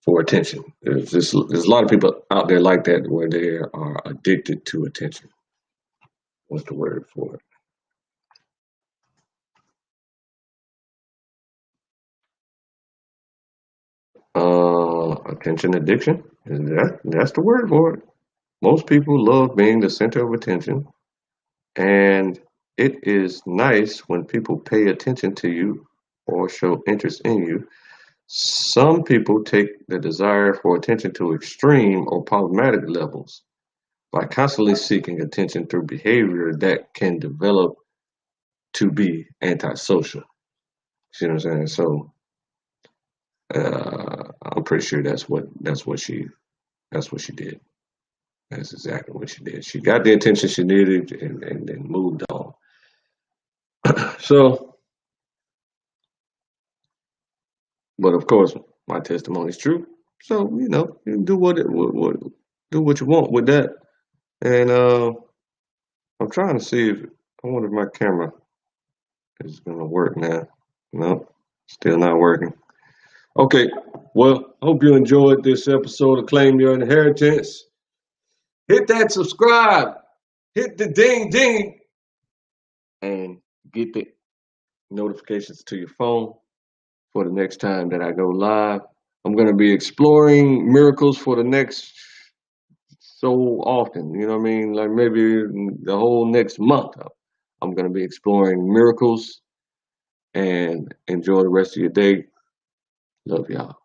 for attention. There's a lot of people out there like that where they are addicted to attention. What's the word for it? Attention addiction. That's the word for it. Most people love being the center of attention, and it is nice when people pay attention to you or show interest in you. Some people take the desire for attention to extreme or problematic levels by constantly seeking attention through behavior that can develop to be antisocial. See what I'm saying? So I'm pretty sure that's what she did. That's exactly what she did. She got the attention she needed and then moved on. So, but of course, my testimony is true. So you can do do what you want with that. And I'm trying to see if I wonder if my camera is gonna work now. No, still not working. Okay, well, hope you enjoyed this episode of Claim Your Inheritance. Hit that subscribe, hit the ding ding, and get the notifications to your phone for the next time that I go live. I'm going to be exploring miracles for the next so often, you know what I mean? Like maybe the whole next month. I'm going to be exploring miracles and enjoy the rest of your day. Love y'all.